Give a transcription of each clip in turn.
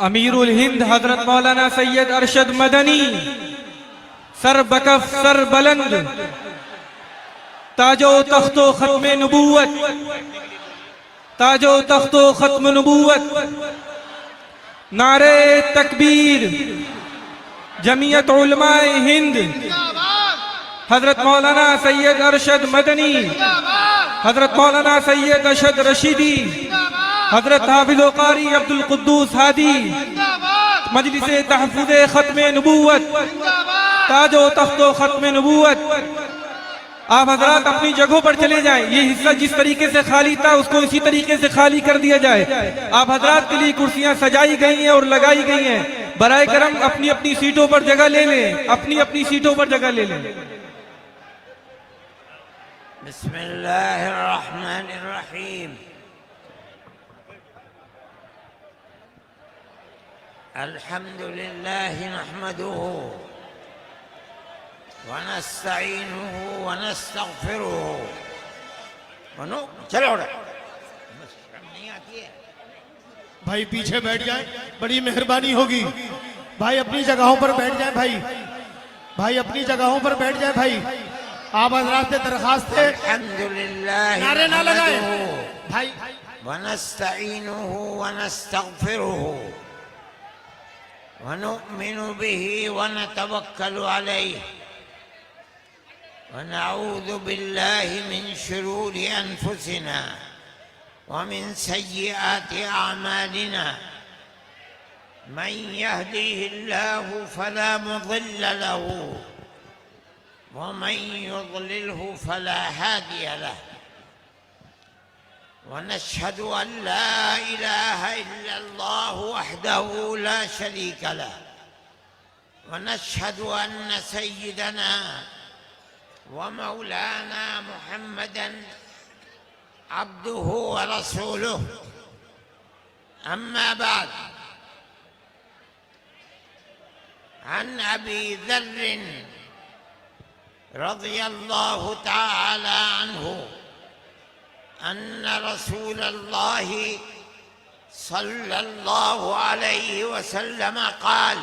अमीरुल हिंद हजरत मौलाना Syed Arshad Madani sir बकफ sir बुलंद ताजो तख्तो खत्म नबूवत, ताजो तख्तो खत्म नबूवत, नारे तकबीर, जमीयत उलमाए हिंद हजरत मौलाना सैयद अरशद मदनी, हजरत मौलाना सैयद अरशद रशीदी, हजरत हाफिज़ कारी अब्दुल कुद्दूस हादी, मजलिसे तहफ़्फ़ुज़े खत्म नबूवत, ताजो तख्तो खत्म नबूवत। आप हजरात अपनी जगहों पर चले जाएं। ये हिस्सा जिस तरीके से खाली था उसको इसी तरीके से खाली कर दिया जाए। आप हजरात के लिए कुर्सियां सजाई गई हैं और लगाई गई हैं। बराए करम अपनी अपनी सीटों पर जगह ले लें, अपनी अपनी सीटों पर जगह ले लें। बिस्मिल्लाहिर्रहमानिर्रहीम। अल्हम्दुलिल्लाहि नहमदुहु वनस्तईनुहु वनस्तगफिरुहु चलो नहीं आती है। भाई पीछे बैठ जाए, बड़ी मेहरबानी होगी। भाई अपनी जगहों पर बैठ जाए। भाई अपनी जगहों पर बैठ जाए। भाई आप हजरात से दरखास्त है, अल्हम्दुलिल्लाह नारे ना लगाए भाई। वनस्तईनुहु वनस्तगफिरुहु वनुमिनु बिही वनतवक्कलु अलैहि वनऊज़ु बिल्लाहि मिन शुरूरि अनफुसिना वमिन सय्यिआति अअमालिना मन यहदिहिल्लाहु फला मुज़िल्ल लहु वमन युज़लिल्हु फला हादिय लहु वनशहदु अन ला इलाहा इल्लल्लाहु वहदहु ला शरीक लहु वनशहदु अन्न सय्यिदना वमौलाना मुहम्मदन अब्दुहु व रसूलुहु अम्मा बाद। अन अबी ज़र्र रज़ियल्लाहु तआला अन्हु अन्न रसूलल्लाहि सल्लल्लाहु अलैहि वसल्लम क़ाल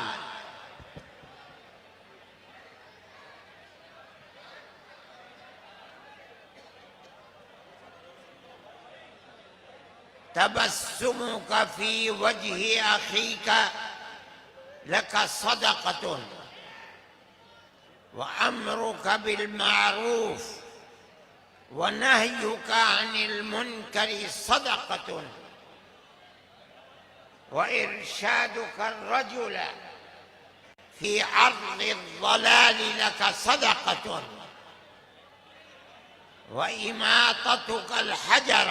तबस्सुमुक फी वजहि अखीक लक सदक़तुन व अम्रुक बिल मारूफ व नह्युक अनिल मुनकरि सदक़तुन व इरशादुक अर्रजुल फी अर्ज़ि ज़लाल लक सदक़तुन व इमाततुक अल हजर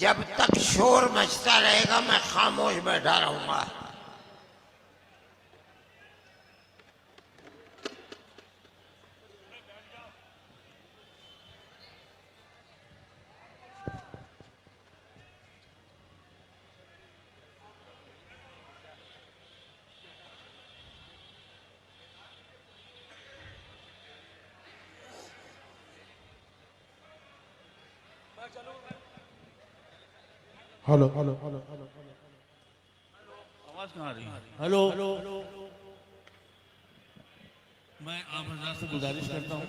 जब तक शोर मचता रहेगा मैं खामोश बैठा रहूंगा। हेलो आवाज कहाँ आ रही है? हेलो। मैं आप हजरात से गुजारिश करता हूँ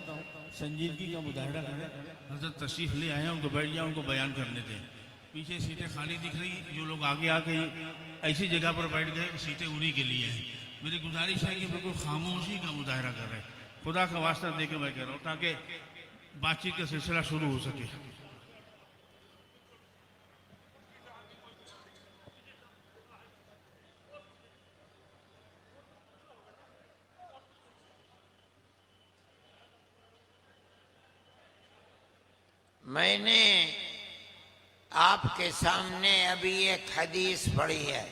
संजीदगी का मुजाहरा करें। हजरत तशरीफ ले आए हैं, उनको बैठ जाए, उनको बयान करने दें। पीछे सीटें खाली दिख रही, जो लोग आगे आके ऐसी जगह पर बैठ गए सीटें उन्हीं के लिए हैं। मेरी गुजारिश है कि बिल्कुल खामोशी का मुजाहरा करें। खुदा का वास्ता दे के मैं कह रहा हूँ ताकि बातचीत का सिलसिला शुरू हो सके। मैंने आपके सामने अभी एक हदीस पढ़ी है।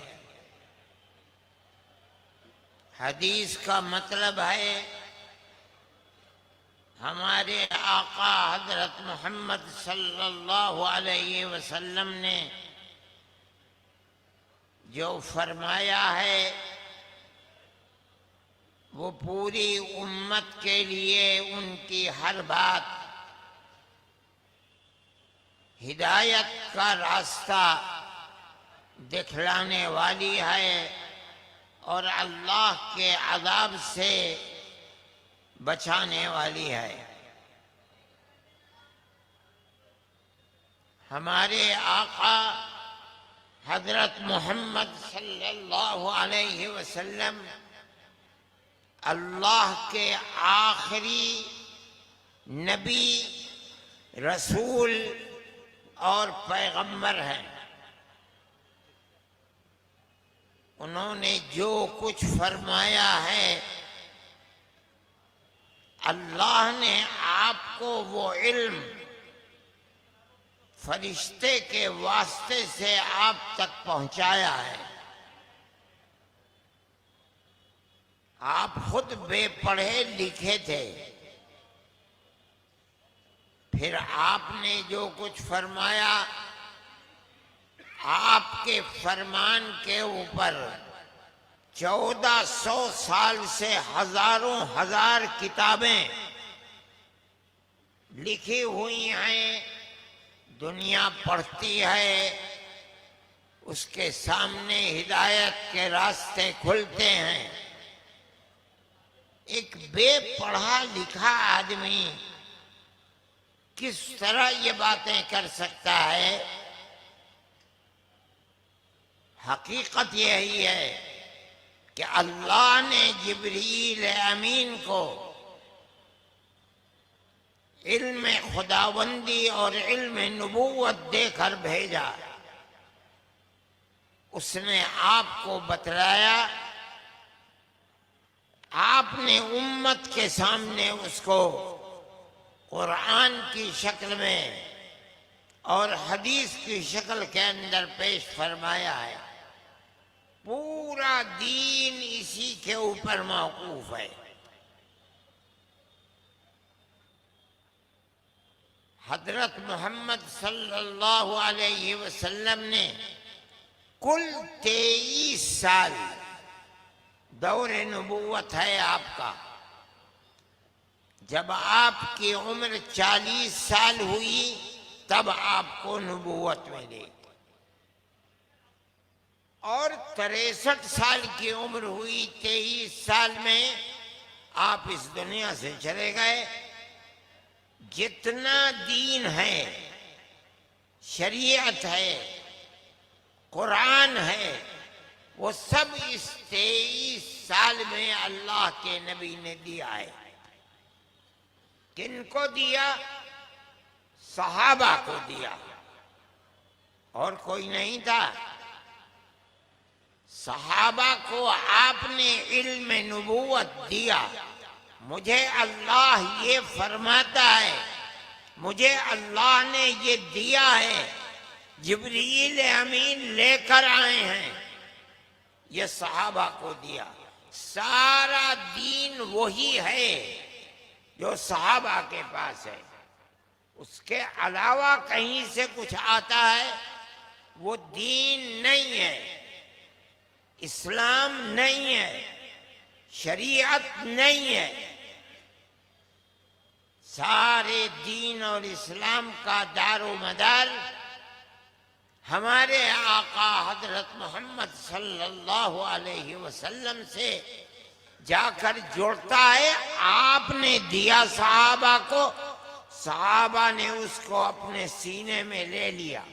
हदीस का मतलब है हमारे आका हजरत मोहम्मद सल्लल्लाहु अलैहि वसल्लम ने जो फरमाया है वो पूरी उम्मत के लिए उनकी हर बात हिदायत का रास्ता दिखलाने वाली है और अल्लाह के अज़ाब से बचाने वाली है। हमारे आका हजरत मोहम्मद सल्लल्लाहु अलैहि वसल्लम अल्लाह के आखिरी नबी, रसूल और पैगंबर हैं। उन्होंने जो कुछ फरमाया है अल्लाह ने आपको वो इल्म फरिश्ते के वास्ते से आप तक पहुंचाया है। आप खुद बेपढ़े लिखे थे, फिर आपने जो कुछ फरमाया आपके फरमान के ऊपर 1400 साल से हजारों हजार किताबें लिखी हुई हैं, दुनिया पढ़ती है, उसके सामने हिदायत के रास्ते खुलते हैं। एक बेपढ़ा लिखा आदमी किस तरह ये बातें कर सकता है? हकीकत यही है कि अल्लाह ने जिब्रील अमीन को इल्म खुदाबंदी और इल्म नबूवत देकर भेजा। उसने आपको बतलाया, आपने उम्मत के सामने उसको कुरान की शक्ल में और हदीस की शक्ल के अंदर पेश फरमाया है। पूरा दीन इसी के ऊपर मौकूफ है। हजरत मोहम्मद सल्लल्लाहु अलैहि वसल्लम ने कुल 23 साल दौरे नबूवत है आपका। जब आपकी उम्र 40 साल हुई तब आपको नबूवत मिली और 63 साल की उम्र हुई 23 साल में आप इस दुनिया से चले गए। जितना दीन है, शरीयत है, कुरान है, वो सब इस 23 साल में अल्लाह के नबी ने दिया है। किनको दिया? सहाबा को दिया, और कोई नहीं था। सहाबा को आपने इल्म नबूवत दिया। मुझे अल्लाह ये फरमाता है, मुझे अल्लाह ने ये दिया है, जिब्रील अमीन लेकर आए हैं, ये सहाबा को दिया। सारा दीन वही है जो सहाबा के पास है। उसके अलावा कहीं से कुछ आता है वो दीन नहीं है, इस्लाम नहीं है, शरीयत नहीं है। सारे दीन और इस्लाम का दारो मदार हमारे आका हजरत मोहम्मद सल्लल्लाहु अलैहि वसल्लम से जाकर जुड़ता है। आपने दिया सहाबा को, सहाबा ने उसको अपने सीने में ले लिया।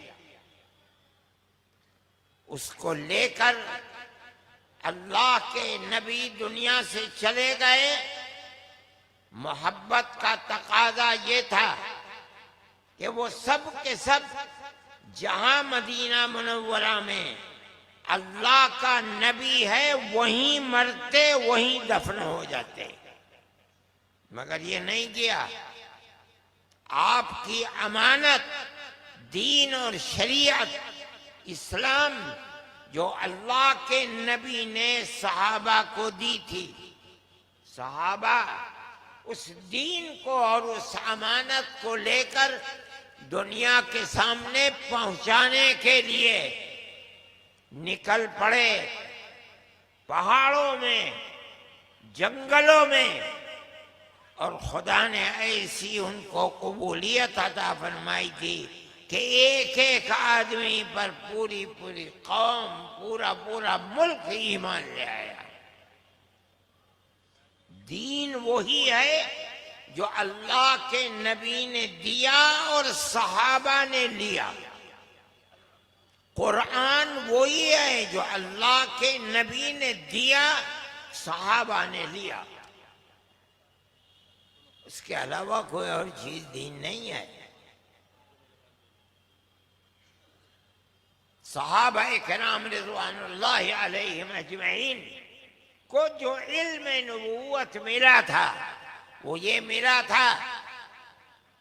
उसको लेकर अल्लाह के नबी दुनिया से चले गए। मोहब्बत का तकाजा ये था कि वो सब के सब जहां मदीना मुनव्वरा में अल्लाह का नबी है वहीं मरते वहीं दफन हो जाते, मगर ये नहीं किया। आपकी अमानत दीन और शरीयत इस्लाम जो अल्लाह के नबी ने सहाबा को दी थी, सहाबा उस दीन को और उस अमानत को लेकर दुनिया के सामने पहुंचाने के लिए निकल पड़े। पहाड़ों में, जंगलों में, और खुदा ने ऐसी उनको कबूलियत अता फरमाई थी कि एक एक आदमी पर पूरी पूरी कौम, पूरा पूरा मुल्क ईमान ले आया। दीन वही है जो अल्लाह के नबी ने दिया और सहाबा ने लिया। कुरान वही है जो अल्लाह के नबी ने दिया, सहाबा ने लिया। उसके अलावा कोई और चीज दीन नहीं है। सहाबा किराम रिज़वानुल्लाहि अलैहिम अजमईन को जो इल्म नबूवत मिला था वो ये मिला था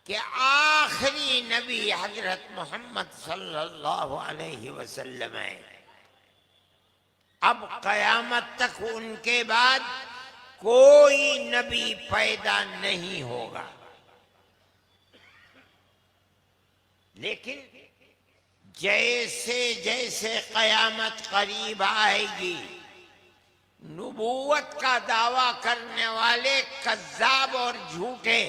कि आखिरी नबी हजरत मोहम्मद सल्लल्लाहु अलैहि वसल्लम है। अब कयामत तक उनके बाद कोई नबी पैदा नहीं होगा। लेकिन जैसे जैसे कयामत करीब आएगी, नबूवत का दावा करने वाले कज्जाब और झूठे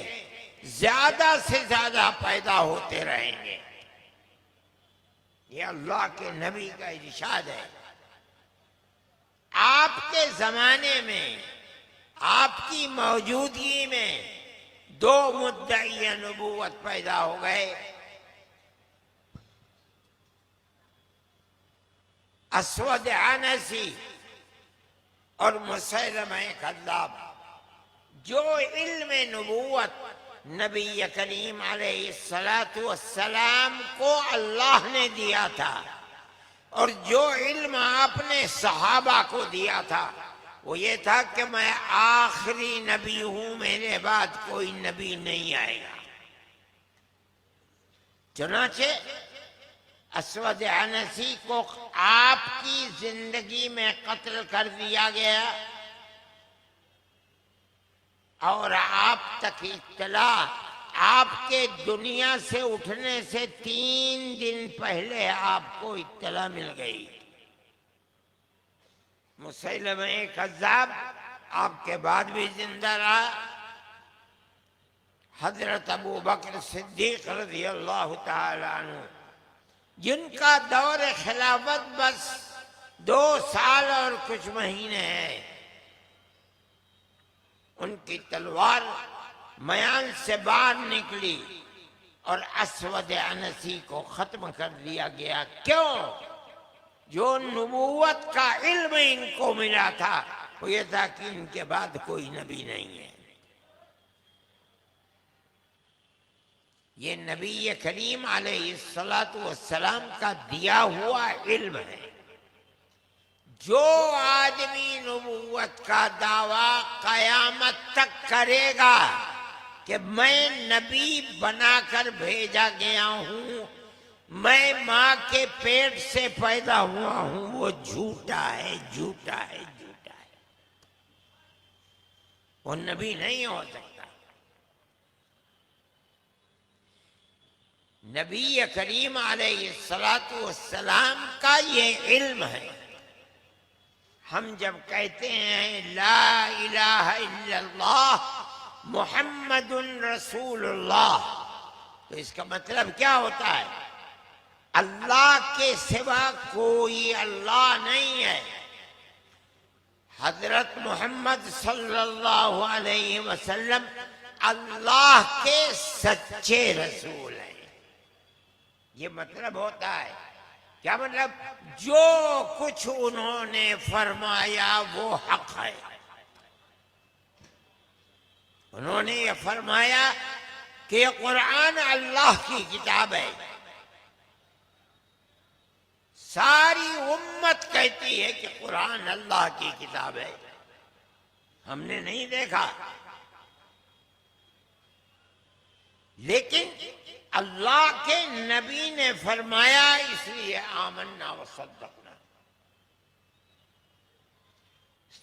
ज्यादा से ज्यादा पैदा होते रहेंगे। ये अल्लाह के नबी का इरशाद है। आपके जमाने में, आपकी मौजूदगी में दो मुद्दई नबूवत पैदा हो गए। अस्वद अनसी और मुसैलमा कज़्ज़ाब, जो इल्म नबूवत नबी करीम अलैहिस्सलातु वस्सलाम को अल्लाह ने दिया था और जो इल्म आपने सहाबा को दिया था वो ये था कि मैं आखिरी नबी हूं, मेरे बाद कोई नबी नहीं आएगा। चुनाचे अस्वद अनसी को आपकी जिंदगी में कत्ल कर दिया गया और आप तक इत्तला आपके दुनिया से उठने से 3 दिन पहले आपको इत्तला मिल गई। मुसैलमा कज़्ज़ाब आपके बाद भी जिंदा रहा। हजरत अबू बकर सिद्दीक रज़ी अल्लाह तआला अन्हु, जिनका दौर खिलाफत बस 2 साल और कुछ महीने हैं, उनकी तलवार मयान से बाहर निकली और अस्वद अनसी को खत्म कर दिया गया। क्यों? जो नबूवत का इल्म इनको मिला था वो ये था कि इनके बाद कोई नबी नहीं है। ये नबी करीम अलैहिस्सलातु वस्सलाम का दिया हुआ इल्म है। जो आदमी नबूवत का दावा कयामत तक करेगा कि मैं नबी बनाकर भेजा गया हूं, मैं मां के पेट से पैदा हुआ हूं, वो झूठा है, झूठा है, झूठा है। वो नबी नहीं हो सकता। नबी करीम अलैहिस्सलातु वस्सलाम का ये इल्म है। हम जब कहते हैं ला इलाहा इल्लल्लाह मुहम्मदुन रसूलुल्लाह, तो इसका मतलब क्या होता है? अल्लाह के सिवा कोई अल्लाह नहीं है। हजरत मोहम्मद सल्लल्लाहु अलैहि वसल्लम अल्लाह के सच्चे रसूल हैं। ये मतलब होता है। क्या मतलब? जो कुछ उन्होंने फरमाया वो हक है। उन्होंने ये फरमाया कि कुरान अल्लाह की किताब है। सारी उम्मत कहती है कि कुरान अल्लाह की किताब है। हमने नहीं देखा, लेकिन अल्लाह के नबी ने फरमाया, इसलिए आमन्ना व सद्दक़ना।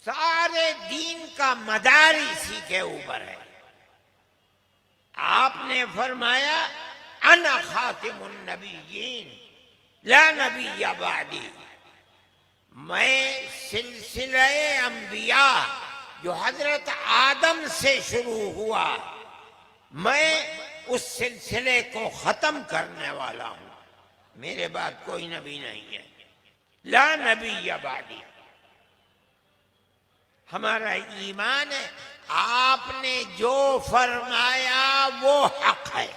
सारे दीन का मदार इसी के ऊपर है। आपने फरमाया अना खातिमुन नबिय्यीन ला नबिय्य बादी, मैं सिलसिले अंबिया जो हजरत आदम से शुरू हुआ, मैं उस सिलसिले को खत्म करने वाला हूं। मेरे बाद कोई नबी नहीं है। ला नबिय्य बादी, हमारा ईमान है आपने जो फरमाया वो हक है।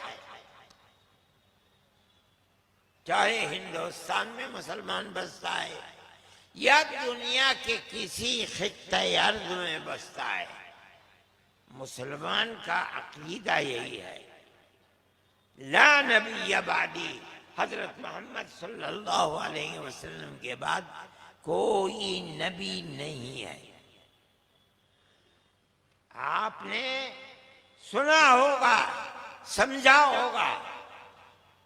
चाहे हिंदुस्तान में मुसलमान बसता है या दुनिया के किसी खित्ते अर्ज में बसता है, मुसलमान का अकीदा यही है, ला नबी बादी, हजरत मोहम्मद सल्लल्लाहु अलैहि वसल्लम के बाद कोई नबी नहीं है। आपने सुना होगा, समझा होगा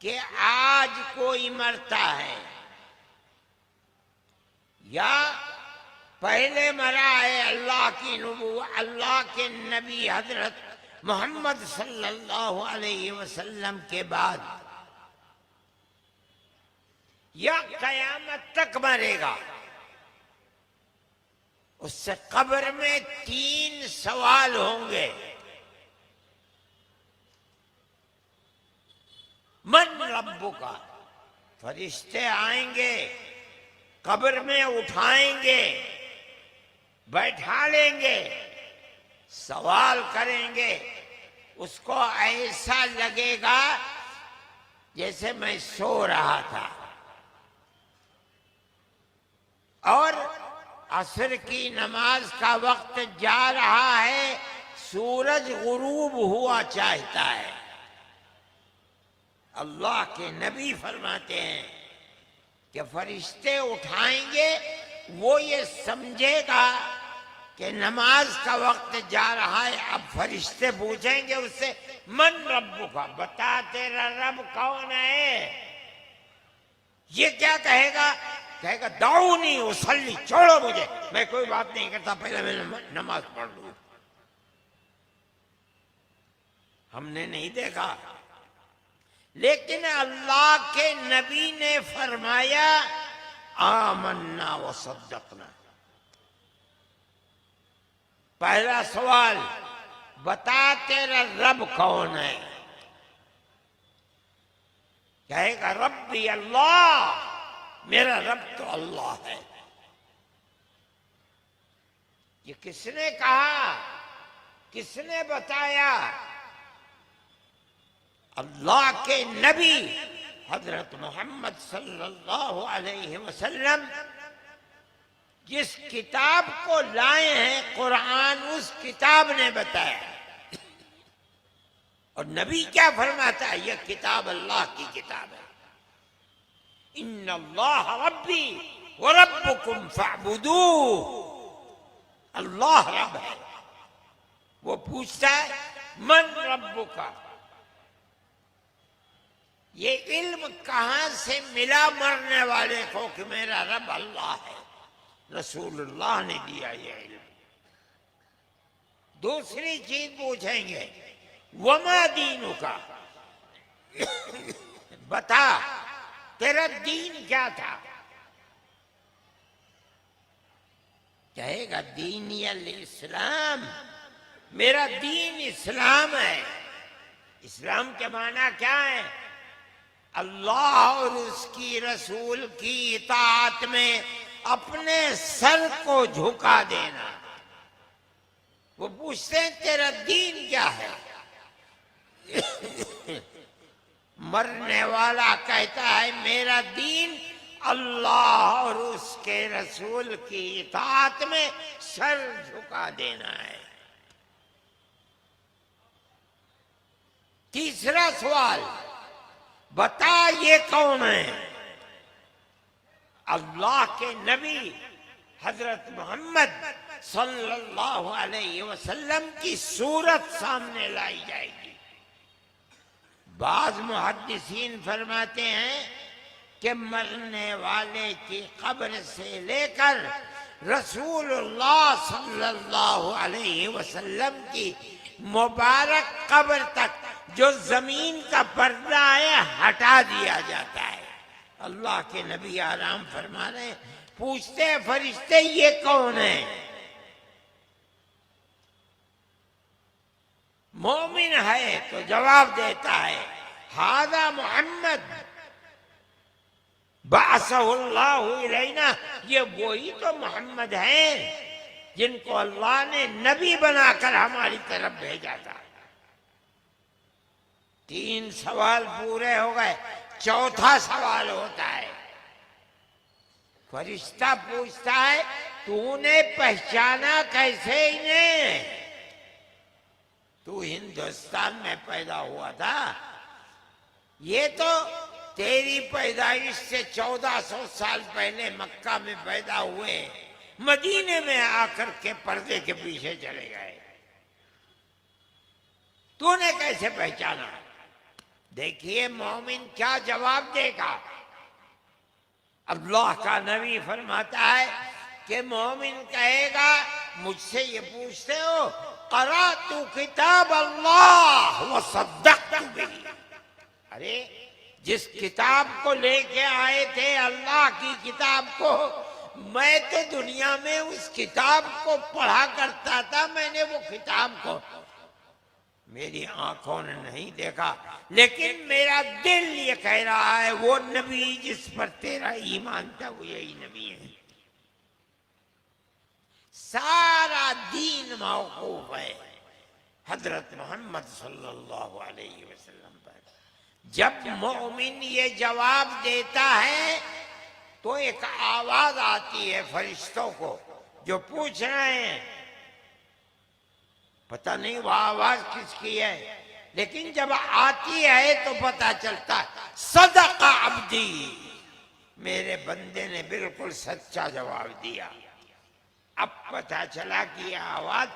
कि आज कोई मरता है या पहले मरा है अल्लाह की अल्लाह के नबी हजरत मोहम्मद सल्लल्लाहु अलैहि वसल्लम के बाद, या कयामत तक मरेगा, उससे कब्र में 3 सवाल होंगे। मन रब्बुका, फरिश्ते आएंगे, कब्र में उठाएंगे, बैठा लेंगे, सवाल करेंगे। उसको ऐसा लगेगा जैसे मैं सो रहा था। और असर की नमाज का वक्त जा रहा है, सूरज गुरूब हुआ चाहता है। अल्लाह के नबी फरमाते हैं कि फरिश्ते उठाएंगे, वो ये समझेगा कि नमाज का वक्त जा रहा है। अब फरिश्ते पूछेंगे उससे, मन रब्बुका, बता तेरा रब कौन है। ये क्या कहेगा? कहेगा दाऊनी उसल्ली, छोड़ो मुझे, मैं कोई बात नहीं करता, पहले मैं नमाज पढ़ लूं। हमने नहीं देखा, लेकिन अल्लाह के नबी ने फरमाया आमन्ना व सद्दक़ना। पहला सवाल, बता तेरा रब कौन है। कहेगा रब्बी अल्लाह, मेरा रब तो अल्लाह है। ये किसने कहा, किसने बताया? अल्लाह के नबी हजरत मोहम्मद सल्लल्लाहु अलैहि वसल्लम जिस किताब को लाए हैं कुरान, उस किताब ने बताया। और नबी क्या फरमाता है? यह किताब अल्लाह की किताब है। इन्नल्लाह रब्बी व रब्बुकुम फअबुदू, अल्लाह रब है। वो पूछता है मन रब्बुका। ये इल्म कहां से मिला मरने वाले को कि मेरा रब अल्लाह है? रसूलुल्लाह ने दिया ये इल्म। दूसरी चीज पूछेंगे, वमा दीनुका, बता तेरा दीन क्या था? कहेगा दीनी अल इस्लाम, मेरा दीन इस्लाम है। इस्लाम के माना क्या है? अल्लाह और उसकी रसूल की इताअत में अपने सर को झुका देना। वो पूछते हैं तेरा दीन क्या है? मरने वाला कहता है मेरा दीन अल्लाह और उसके रसूल की इताअत में सर झुका देना है। तीसरा सवाल, बता ये कौन है? अल्लाह के नबी हजरत मोहम्मद सल्लल्लाहु अलैहि वसल्लम की सूरत सामने लाई जाएगी। बाज मुहद्दिसीन फरमाते हैं कि मरने वाले की कब्र से लेकर रसूलुल्लाह सल्लल्लाहु अलैहि वसल्लम की मुबारक कब्र तक जो जमीन का पर्दा है हटा दिया जाता है। अल्लाह के नबी आराम फरमा रहे हैं, पूछते हैं फरिश्ते ये कौन है? मोमिन है तो जवाब देता है, हादा मोहम्मद बासहुल्लाहु इलैना, ये वही तो मोहम्मद हैं जिनको अल्लाह ने नबी बनाकर हमारी तरफ भेजा था। 3 सवाल पूरे हो गए, चौथा सवाल होता है। फरिश्ता पूछता है, तूने पहचाना कैसे इन्हें? तू हिंदुस्तान में पैदा हुआ था, ये तो तेरी पैदाइश से 1400 साल पहले मक्का में पैदा हुए, मदीने में आकर के पर्दे के पीछे चले गए, तूने कैसे पहचाना? देखिए मोमिन क्या जवाब देगा। अल्लाह का नबी फरमाता है कि मोमिन कहेगा, मुझसे ये पूछते हो, क़राअतु किताब अल्लाह व सद्दक़तु बिही। अरे जिस किताब को लेके आए थे, अल्लाह की किताब को, मैं तो दुनिया में उस किताब को पढ़ा करता था, मैंने वो किताब को मेरी आंखों ने नहीं देखा, लेकिन मेरा दिल ये कह रहा है वो नबी जिस पर तेरा ईमान था वो यही नबी है। सारा दीन मौकूफ है हजरत मोहम्मद सल्लल्लाहु अलैहि वसल्लम पर। जब मोमिन ये जवाब देता है तो एक आवाज आती है फरिश्तों को जो पूछ रहे हैं, पता नहीं वो आवाज किसकी है, लेकिन जब आती है तो पता चलता है सदका अब्दी, मेरे बंदे ने बिल्कुल सच्चा जवाब दिया। अब पता चला कि यह आवाज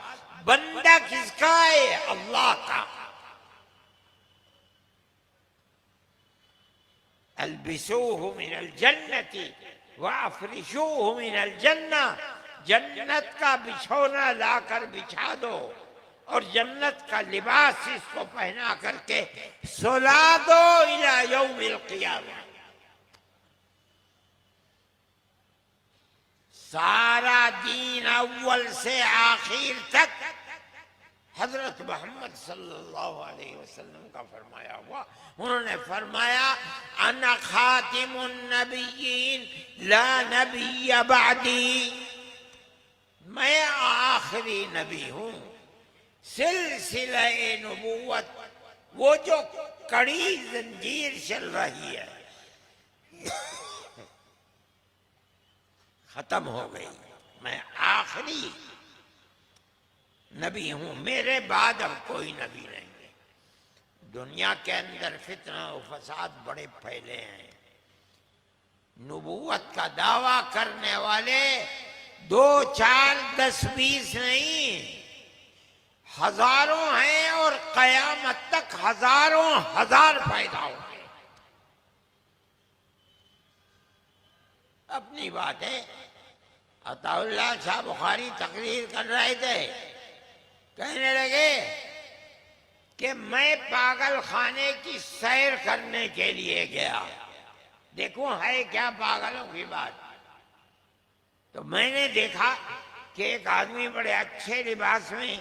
बंदा किसका है? अल्लाह का। अल्बिसूहु मिनल जन्नती व अफरिशूहु मिनल जन्ना, जन्नत का बिछौना लाकर बिछा दो और जन्नत का लिबास इसको पहना करके सुला दो इला यौमिल क़ियामा। सारा दीन अव्वल से आखिर तक हजरत मोहम्मद सल्लल्लाहु अलैहि वसल्लम का फरमाया हुआ। उन्होंने फरमाया, अना खातिमुन नबिय्यीन ला नबिय्य बअदी, मैं आखिरी नबी हूं। सिलसिले नबूवत, वो जो कड़ी जंजीर चल रही है खत्म हो गई, मैं आखिरी नबी हूं, मेरे बाद अब कोई नबी नहीं है। दुनिया के अंदर फितना और फसाद बड़े फैले हैं। नबूवत का दावा करने वाले 2, 4, 10, 20 नहीं, हजारों हैं और कयामत तक हजारों हजार पैदा होंगे। अपनी बात है। अताउल्लाह शाह बुखारी तकरीर कर रहे थे, कहने लगे कि मैं पागल खाने की सैर करने के लिए गया, देखो है क्या पागलों की बात। तो मैंने देखा कि एक आदमी बड़े अच्छे लिबास में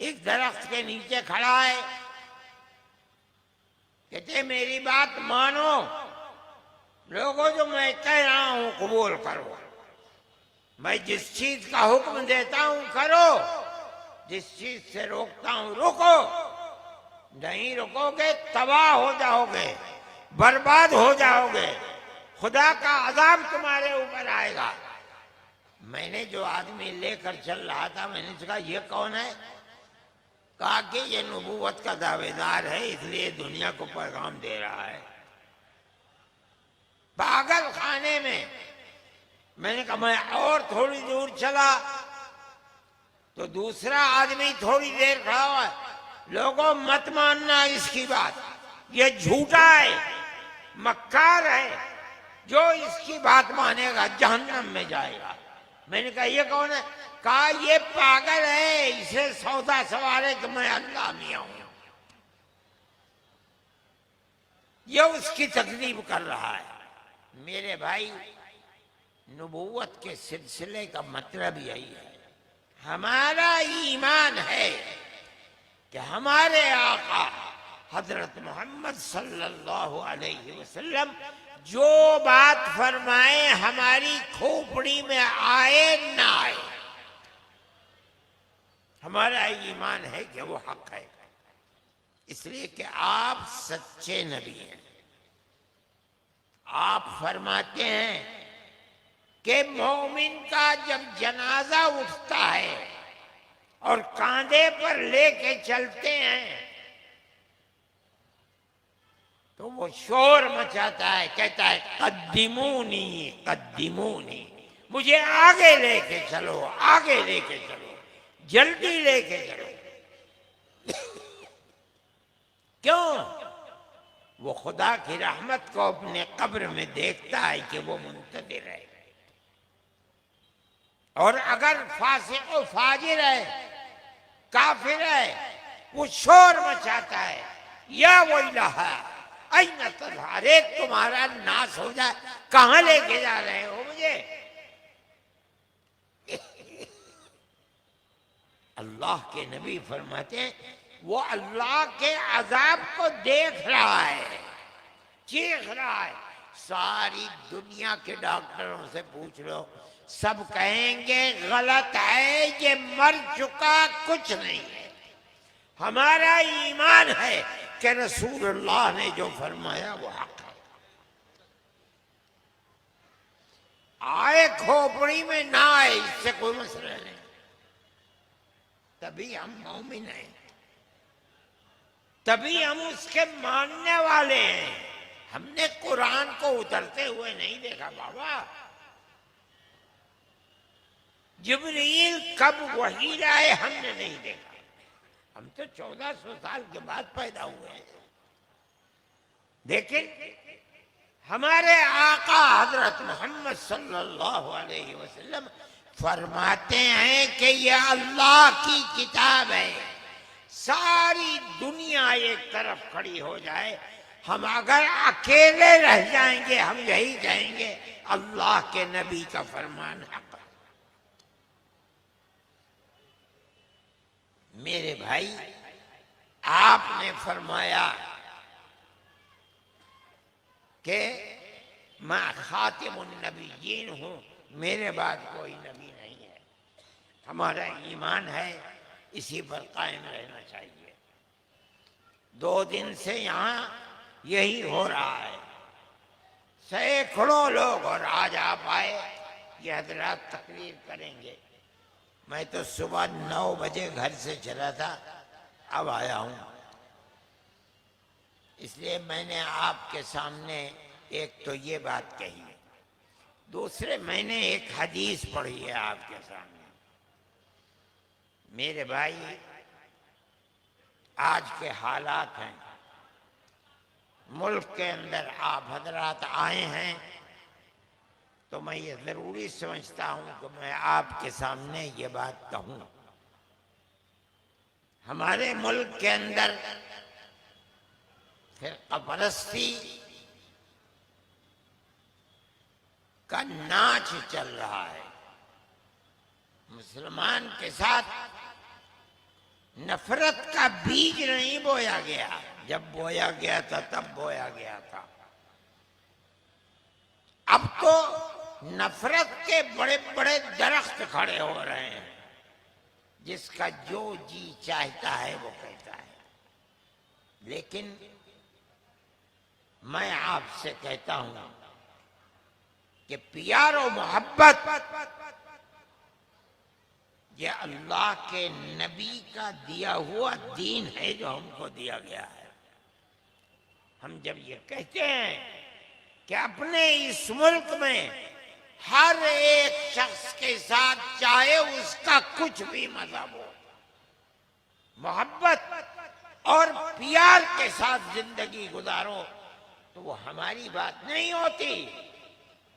एक दरख्त के नीचे खड़ा है, कहते मेरी बात मानो, लोगों जो मैं कह रहा हूं कबूल करो, मैं जिस चीज का हुक्म देता हूं करो, जिस चीज से रोकता हूं रुको, नहीं रुकोगे तबाह हो जाओगे, बर्बाद हो जाओगे, खुदा का अजाब तुम्हारे ऊपर आएगा। मैंने जो आदमी लेकर चल रहा था, मैंने कहा ये कौन है? कहा कि ये नबूवत का दावेदार है, इसलिए दुनिया को पैगाम दे रहा है। पागल खाने में मैंने कहा, मैं और थोड़ी दूर चला तो दूसरा आदमी थोड़ी देर खड़ा हुआ, लोगों मत मानना इसकी बात, ये झूठा है, मक्कार है, जो इसकी बात मानेगा जहन्नम में जाएगा। मैंने कहा ये कौन है? कहा ये पागल है, इसे सौदा सवार है कि मैं अल्लाह मियां हूं। ये उसकी तकलीफ कर रहा है। मेरे भाई, नबूवत के सिलसिले का मतलब यही है, हमारा ईमान है कि हमारे आका हजरत मोहम्मद सल्लल्लाहु अलैहि वसल्लम जो बात फरमाए हमारी खोपड़ी में आए ना आए, हमारा ईमान है कि वो हक है। इसलिए कि आप सच्चे नबी हैं। आप फरमाते हैं कि मोमिन का जब जनाजा उठता है और कांधे पर लेके चलते हैं तो वो शोर मचाता है, कहता है कद्दिमूनी कद्दिमूनी, मुझे आगे लेके चलो, आगे लेके चलो, जल्दी लेके चलो। क्यों? वो खुदा की रहमत को अपने कब्र में देखता है कि वो मुंतदिर है। और अगर फासिक और फाजिर है, काफिर है, वो शोर मचाता है, या वो इलाहा ऐन तज़हर, एक तुम्हारा नाश हो जाए, कहां लेके जा रहे हो मुझे? अल्लाह के नबी फरमाते हैं वो अल्लाह के अजाब को देख रहा है, चीख रहा है। सारी दुनिया के डॉक्टरों से पूछ लो, सब कहेंगे गलत है, ये मर चुका कुछ नहीं है। हमारा ईमान है कि रसूलुल्लाह ने जो फरमाया वो हक है। आए खोपड़ी में ना आए, इससे कोई मसला नहीं, तभी हम मोमिन हैं, तभी हम उसके मानने वाले हैं। हमने कुरान को उतरते हुए नहीं देखा बाबा। जिब्रील कब वही लाए हमने नहीं देखा। हम तो 1400 साल के बाद पैदा हुए हैं। लेकिन हमारे आका हजरत मोहम्मद सल्लल्लाहु अलैहि वसल्लम फरमाते हैं कि यह अल्लाह की किताब है। सारी दुनिया एक तरफ खड़ी हो जाए, हम अगर अकेले रह जाएंगे हम यही कहेंगे अल्लाह के नबी का फरमान हक। मेरे भाई, आपने फरमाया कि मैं खातिमुन नबीयीन हूं, मेरे बाद कोई नबी नहीं है। हमारा ईमान है, इसी पर कायम रहना चाहिए। 2 दिन से यहाँ यही हो रहा है। सैकड़ों लोग, और आज आप आए, ये हजरात तकरीर करेंगे। मैं तो सुबह 9 बजे घर से चला था, अब आया हूं। इसलिए मैंने आपके सामने एक तो ये बात कही है, दूसरे मैंने एक हदीस पढ़ी है आपके सामने। मेरे भाई, आज के हालात हैं, मुल्क के अंदर आप हजरात आए हैं तो मैं ये जरूरी समझता हूं कि मैं आपके सामने ये बात कहूं। हमारे मुल्क के अंदर फिरका परस्ती का नाच चल रहा है। मुसलमान के साथ नफरत का बीज नहीं बोया गया, जब बोया गया था तब बोया गया था। अब तो नफरत के बड़े बड़े दरख्त खड़े हो रहे हैं, जिसका जो जी चाहता है वो कहता है। लेकिन मैं आपसे कहता हूं कि प्यार और मोहब्बत ये अल्लाह के नबी का दिया हुआ दीन है जो हमको दिया गया है। हम जब ये कहते हैं कि अपने इस मुल्क में हर एक शख्स के साथ, चाहे उसका कुछ भी मजहब हो, मोहब्बत और प्यार के साथ जिंदगी गुजारो, तो वो हमारी बात नहीं होती,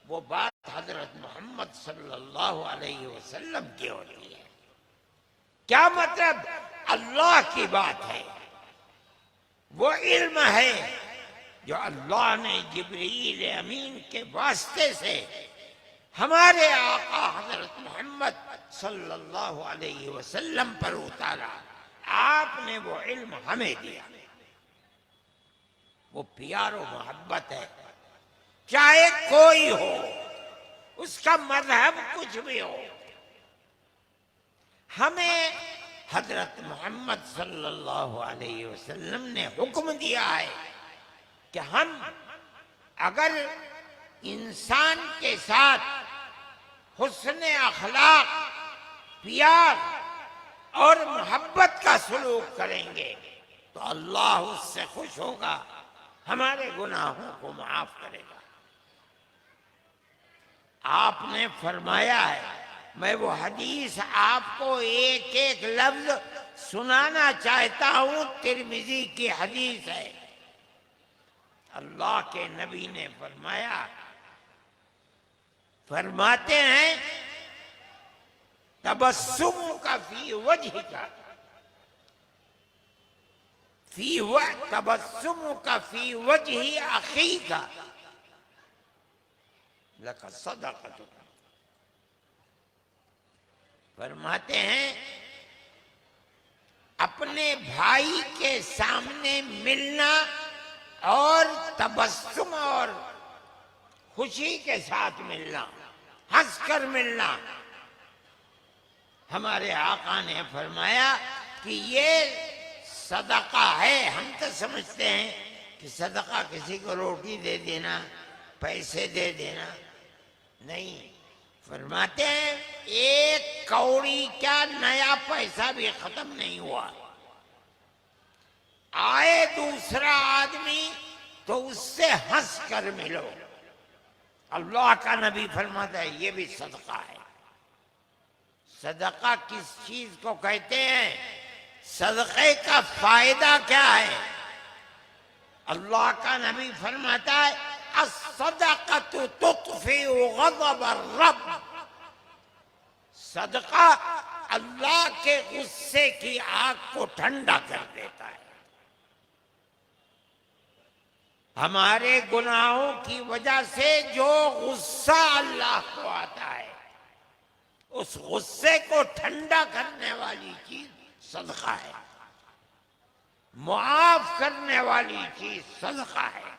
वो बात हजरत मोहम्मद सल्लल्लाहु अलैहि वसल्लम की होती है। क्या मतलब? अल्लाह की बात है, वो इल्म है जो अल्लाह ने जिब्रील अमीन के वास्ते से हमारे आका हजरत मोहम्मद सल्लल्लाहु अलैहि वसल्लम पर उतारा। आपने वो इल्म हमें दिया, वो प्यार और मोहब्बत है, चाहे कोई हो, उसका मजहब कुछ भी हो। हमें हजरत मोहम्मद सल्लल्लाहु अलैहि वसल्लम ने हुक्म दिया है कि हम अगर इंसान के साथ हुस्न अखलाक, प्यार और मोहब्बत का सलूक करेंगे तो अल्लाह उससे खुश होगा, हमारे गुनाहों को माफ करेगा। आपने फरमाया है, मैं वो हदीस आपको एक एक लफ्ज सुनाना चाहता हूं, तिरमिजी की हदीस है। अल्लाह के नबी ने फरमाते हैं, तबस्सुम का फी वजह का तबस्सुम का फी वजह अखी का लका सदक़तु। फरमाते हैं, अपने भाई के सामने मिलना और तबस्सुम और खुशी के साथ मिलना, हंसकर मिलना, हमारे आका ने फरमाया कि ये सदका है। हम तो समझते हैं कि सदका किसी को रोटी दे देना, पैसे दे देना, नहीं। फरमाते हैं, एक कौड़ी क्या नया पैसा भी खत्म नहीं हुआ, आए दूसरा आदमी तो उससे हंस कर मिलो। अल्लाह का नबी फरमाता है, ये भी सदका है। सदका किस चीज को कहते हैं? सदक़े का फायदा क्या है? अल्लाह का नबी फरमाता है, अस्सदक़तु तुत्फ़िउ ग़ज़ब अर्रब। सदका अल्लाह के गुस्से की आग को ठंडा कर देता है। हमारे गुनाहों की वजह से जो गुस्सा अल्लाह को आता है, उस गुस्से को ठंडा करने वाली चीज सदका है, मुआफ करने वाली चीज सदका है।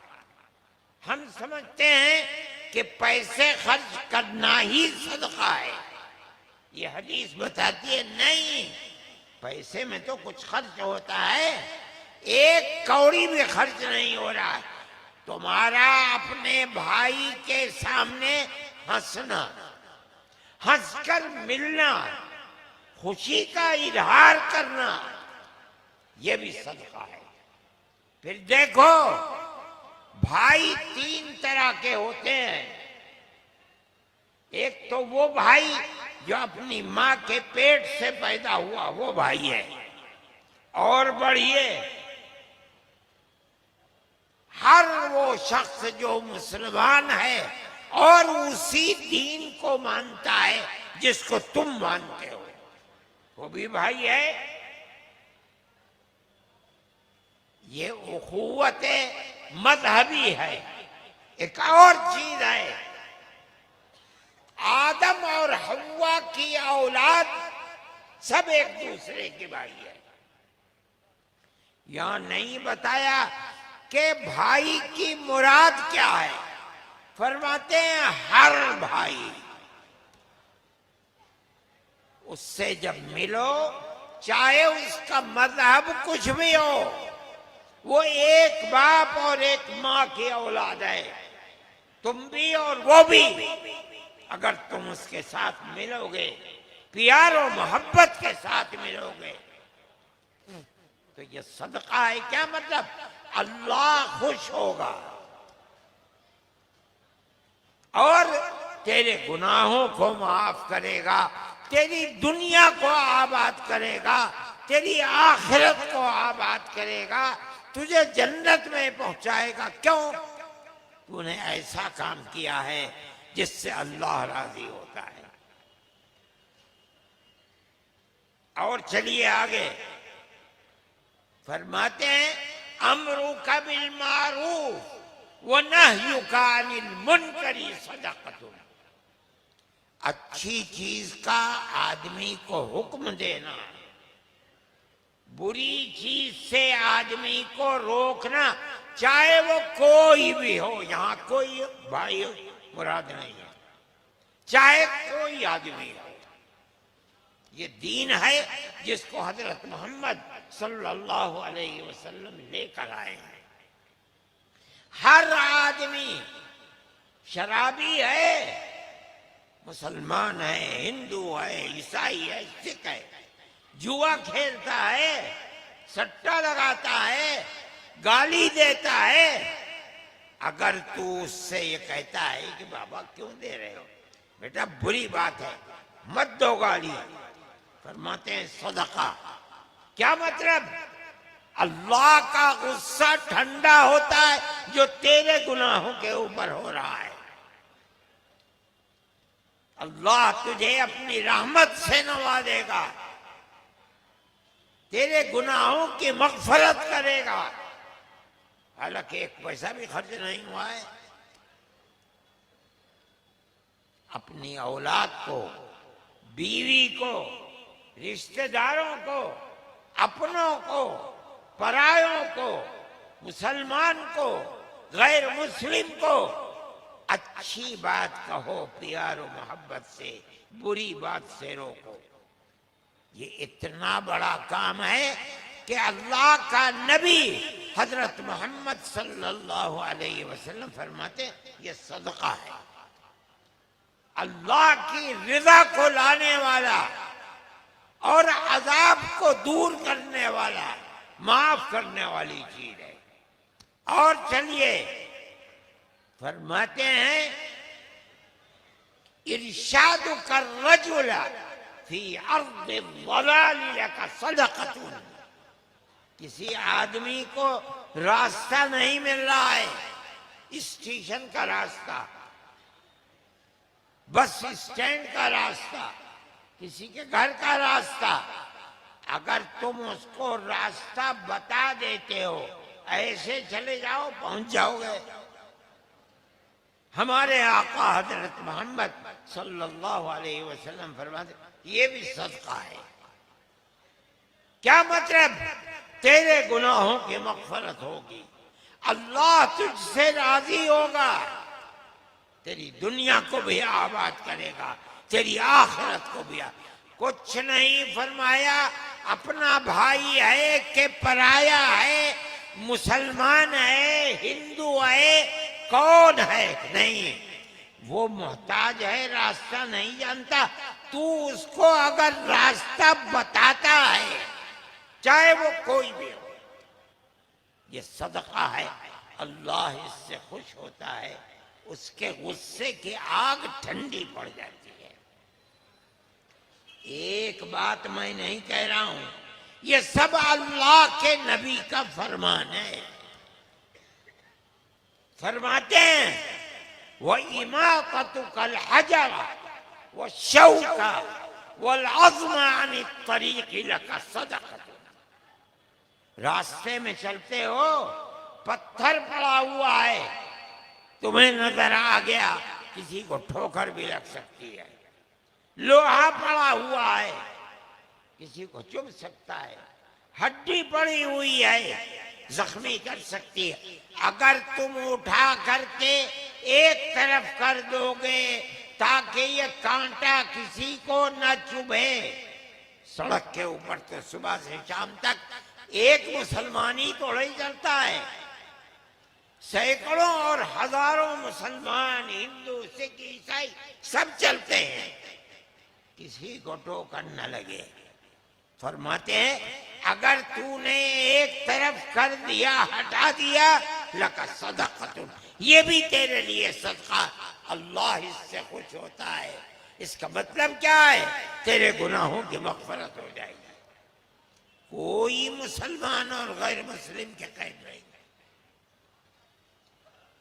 हम समझते हैं कि पैसे खर्च करना ही सदका है। ये हदीस बताती है, नहीं, पैसे में तो कुछ खर्च होता है, एक कौड़ी भी खर्च नहीं हो रहा है। तुम्हारा अपने भाई के सामने हंसना, हंसकर मिलना, खुशी का इजहार करना, यह भी सदका है। फिर देखो, भाई तीन तरह के होते हैं। एक तो वो भाई जो अपनी माँ के पेट से पैदा हुआ, वो भाई है। और बढ़िए, हर वो शख्स जो मुसलमान है और उसी दीन को मानता है जिसको तुम मानते हो, वो भी भाई है। ये उखुवत मजहबी है। एक और चीज है, आदम और हव्वा की औलाद सब एक दूसरे की भाई है। यहां नहीं बताया कि भाई की मुराद क्या है। फरमाते हैं, हर भाई, उससे जब मिलो, चाहे उसका मजहब कुछ भी हो, वो एक बाप और एक माँ की औलाद है, तुम भी और वो भी। अगर तुम उसके साथ मिलोगे, प्यार और मोहब्बत के साथ मिलोगे, तो ये सदका है। क्या मतलब? अल्लाह खुश होगा और तेरे गुनाहों को माफ करेगा, तेरी दुनिया को आबाद करेगा तेरी आखिरत को आबाद करेगा, तुझे जन्नत में पहुंचाएगा। क्यों? तूने ऐसा काम किया है जिससे अल्लाह राजी होता है। और चलिए आगे, फरमाते हैं अमरुका बिल मारूफ व नह्युका अनिल मुनकरी सदक़तुन। अच्छी चीज का आदमी को हुक्म देना, बुरी चीज से आदमी को रोकना, चाहे वो कोई भी हो, यहां कोई भाई मुराद नहीं है, चाहे कोई आदमी हो। ये दीन है जिसको हजरत मोहम्मद सल्लल्लाहु अलैहि वसल्लम लेकर आए हैं। हर आदमी शराबी है, मुसलमान है, हिंदू है, ईसाई है, सिख है, जुआ खेलता है, सट्टा लगाता है, गाली देता है, अगर तू उससे ये कहता है कि बाबा क्यों दे रहे हो, बेटा बुरी बात है, मत दो गाली, फरमाते हैं सदका। क्या मतलब? अल्लाह का गुस्सा ठंडा होता है जो तेरे गुनाहों के ऊपर हो रहा है। अल्लाह तुझे अपनी रहमत से नवाजेगा, तेरे गुनाहों की मगफरत करेगा। हालांकि एक पैसा भी खर्च नहीं हुआ है। अपनी औलाद को, बीवी को, रिश्तेदारों को, अपनों को, परायों को, मुसलमान को, गैर मुस्लिम को अच्छी बात कहो, प्यार और मोहब्बत से, बुरी बात से रोको। ये इतना बड़ा काम है कि अल्लाह का नबी हजरत मोहम्मद सल्लल्लाहु अलैहि वसल्लम फरमाते ये सदका है, अल्लाह की रिजा को लाने वाला और अजाब को दूर करने वाला, माफ करने वाली चीज है। और चलिए फरमाते हैं इरशाद कर रजुला फी अर्द ज़लालिल का सदक़तुन। किसी आदमी को रास्ता नहीं मिल रहा है, स्टेशन का रास्ता, बस स्टैंड का रास्ता, किसी के घर का रास्ता, अगर तुम उसको रास्ता बता देते हो, ऐसे चले जाओ पहुंच जाओगे। हमारे आका हजरत मोहम्मद सल्लल्लाहु अलैहि वसल्लम फरमाते ये भी सदका है। क्या मतलब? तेरे गुनाहों की मगफरत होगी, अल्लाह तुझसे राजी होगा, तेरी दुनिया को भी आबाद करेगा, तेरी आखिरत को भी। कुछ नहीं फरमाया अपना भाई है कि पराया है, मुसलमान है, हिंदू है, कौन है, नहीं, वो मोहताज है, रास्ता नहीं जानता, तू उसको अगर रास्ता बताता है, चाहे वो कोई भी हो, ये सदका है। अल्लाह इससे खुश होता है, उसके गुस्से की आग ठंडी पड़ जाती है। एक बात मैं नहीं कह रहा हूं, ये सब अल्लाह के नबी का फरमान है। फरमाते हैं वह इमाततुकल हजर व शौका वल अज़्मा अन तरीक़ लका सदक़तुन। रास्ते में चलते हो, पत्थर पड़ा हुआ है, तुम्हें नजर आ गया, किसी को ठोकर भी लग सकती है। लोहा पड़ा हुआ है, किसी को चुभ सकता है। हड्डी पड़ी हुई है, जख्मी कर सकती है। अगर तुम उठा करके एक तरफ कर दोगे ताकि ये कांटा किसी को न चुभे, सड़क के ऊपर तो सुबह से शाम तक एक मुसलमान ही थोड़ा ही चलता है, सैकड़ों और हजारों मुसलमान, हिंदू, सिख, ईसाई सब चलते हैं, किसी को ठोकर न लगे। फरमाते हैं अगर तूने एक तरफ कर दिया, हटा दिया, लका सदक़तुन, ये भी तेरे लिए सदका, अल्लाह इससे खुश होता है। इसका मतलब क्या है? तेरे गुनाहों की मग़फ़रत हो जाएगी। कोई मुसलमान और गैर मुस्लिम के कैद रहेंगे।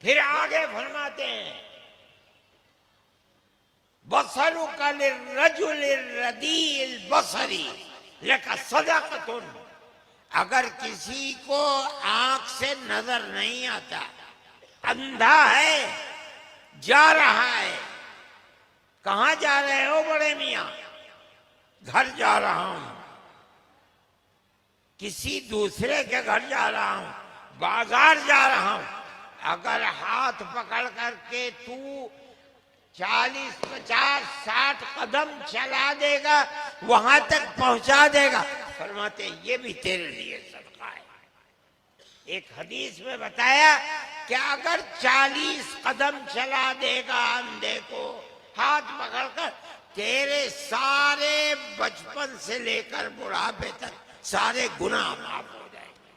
फिर आगे फरमाते हैं बसरु कल रजुल रदील बसरी लेका सदाकतुन, अगर किसी को आंख से नजर नहीं आता, अंधा है, जा रहा है, कहां जा रहे हो बड़े मियां? घर जा रहा हूं, किसी दूसरे के घर जा रहा हूं, बाजार जा रहा हूं, अगर हाथ पकड़ करके तू 40, 50, 60 कदम चला देगा, वहां तक पहुंचा देगा, फरमाते हैं ये भी तेरे लिए सदका है। एक हदीस में बताया कि अगर 40 कदम चला देगा अंधे को हाथ पकड़कर, तेरे सारे बचपन से लेकर बुढ़ापे तक सारे गुनाह माफ हो जाएंगे।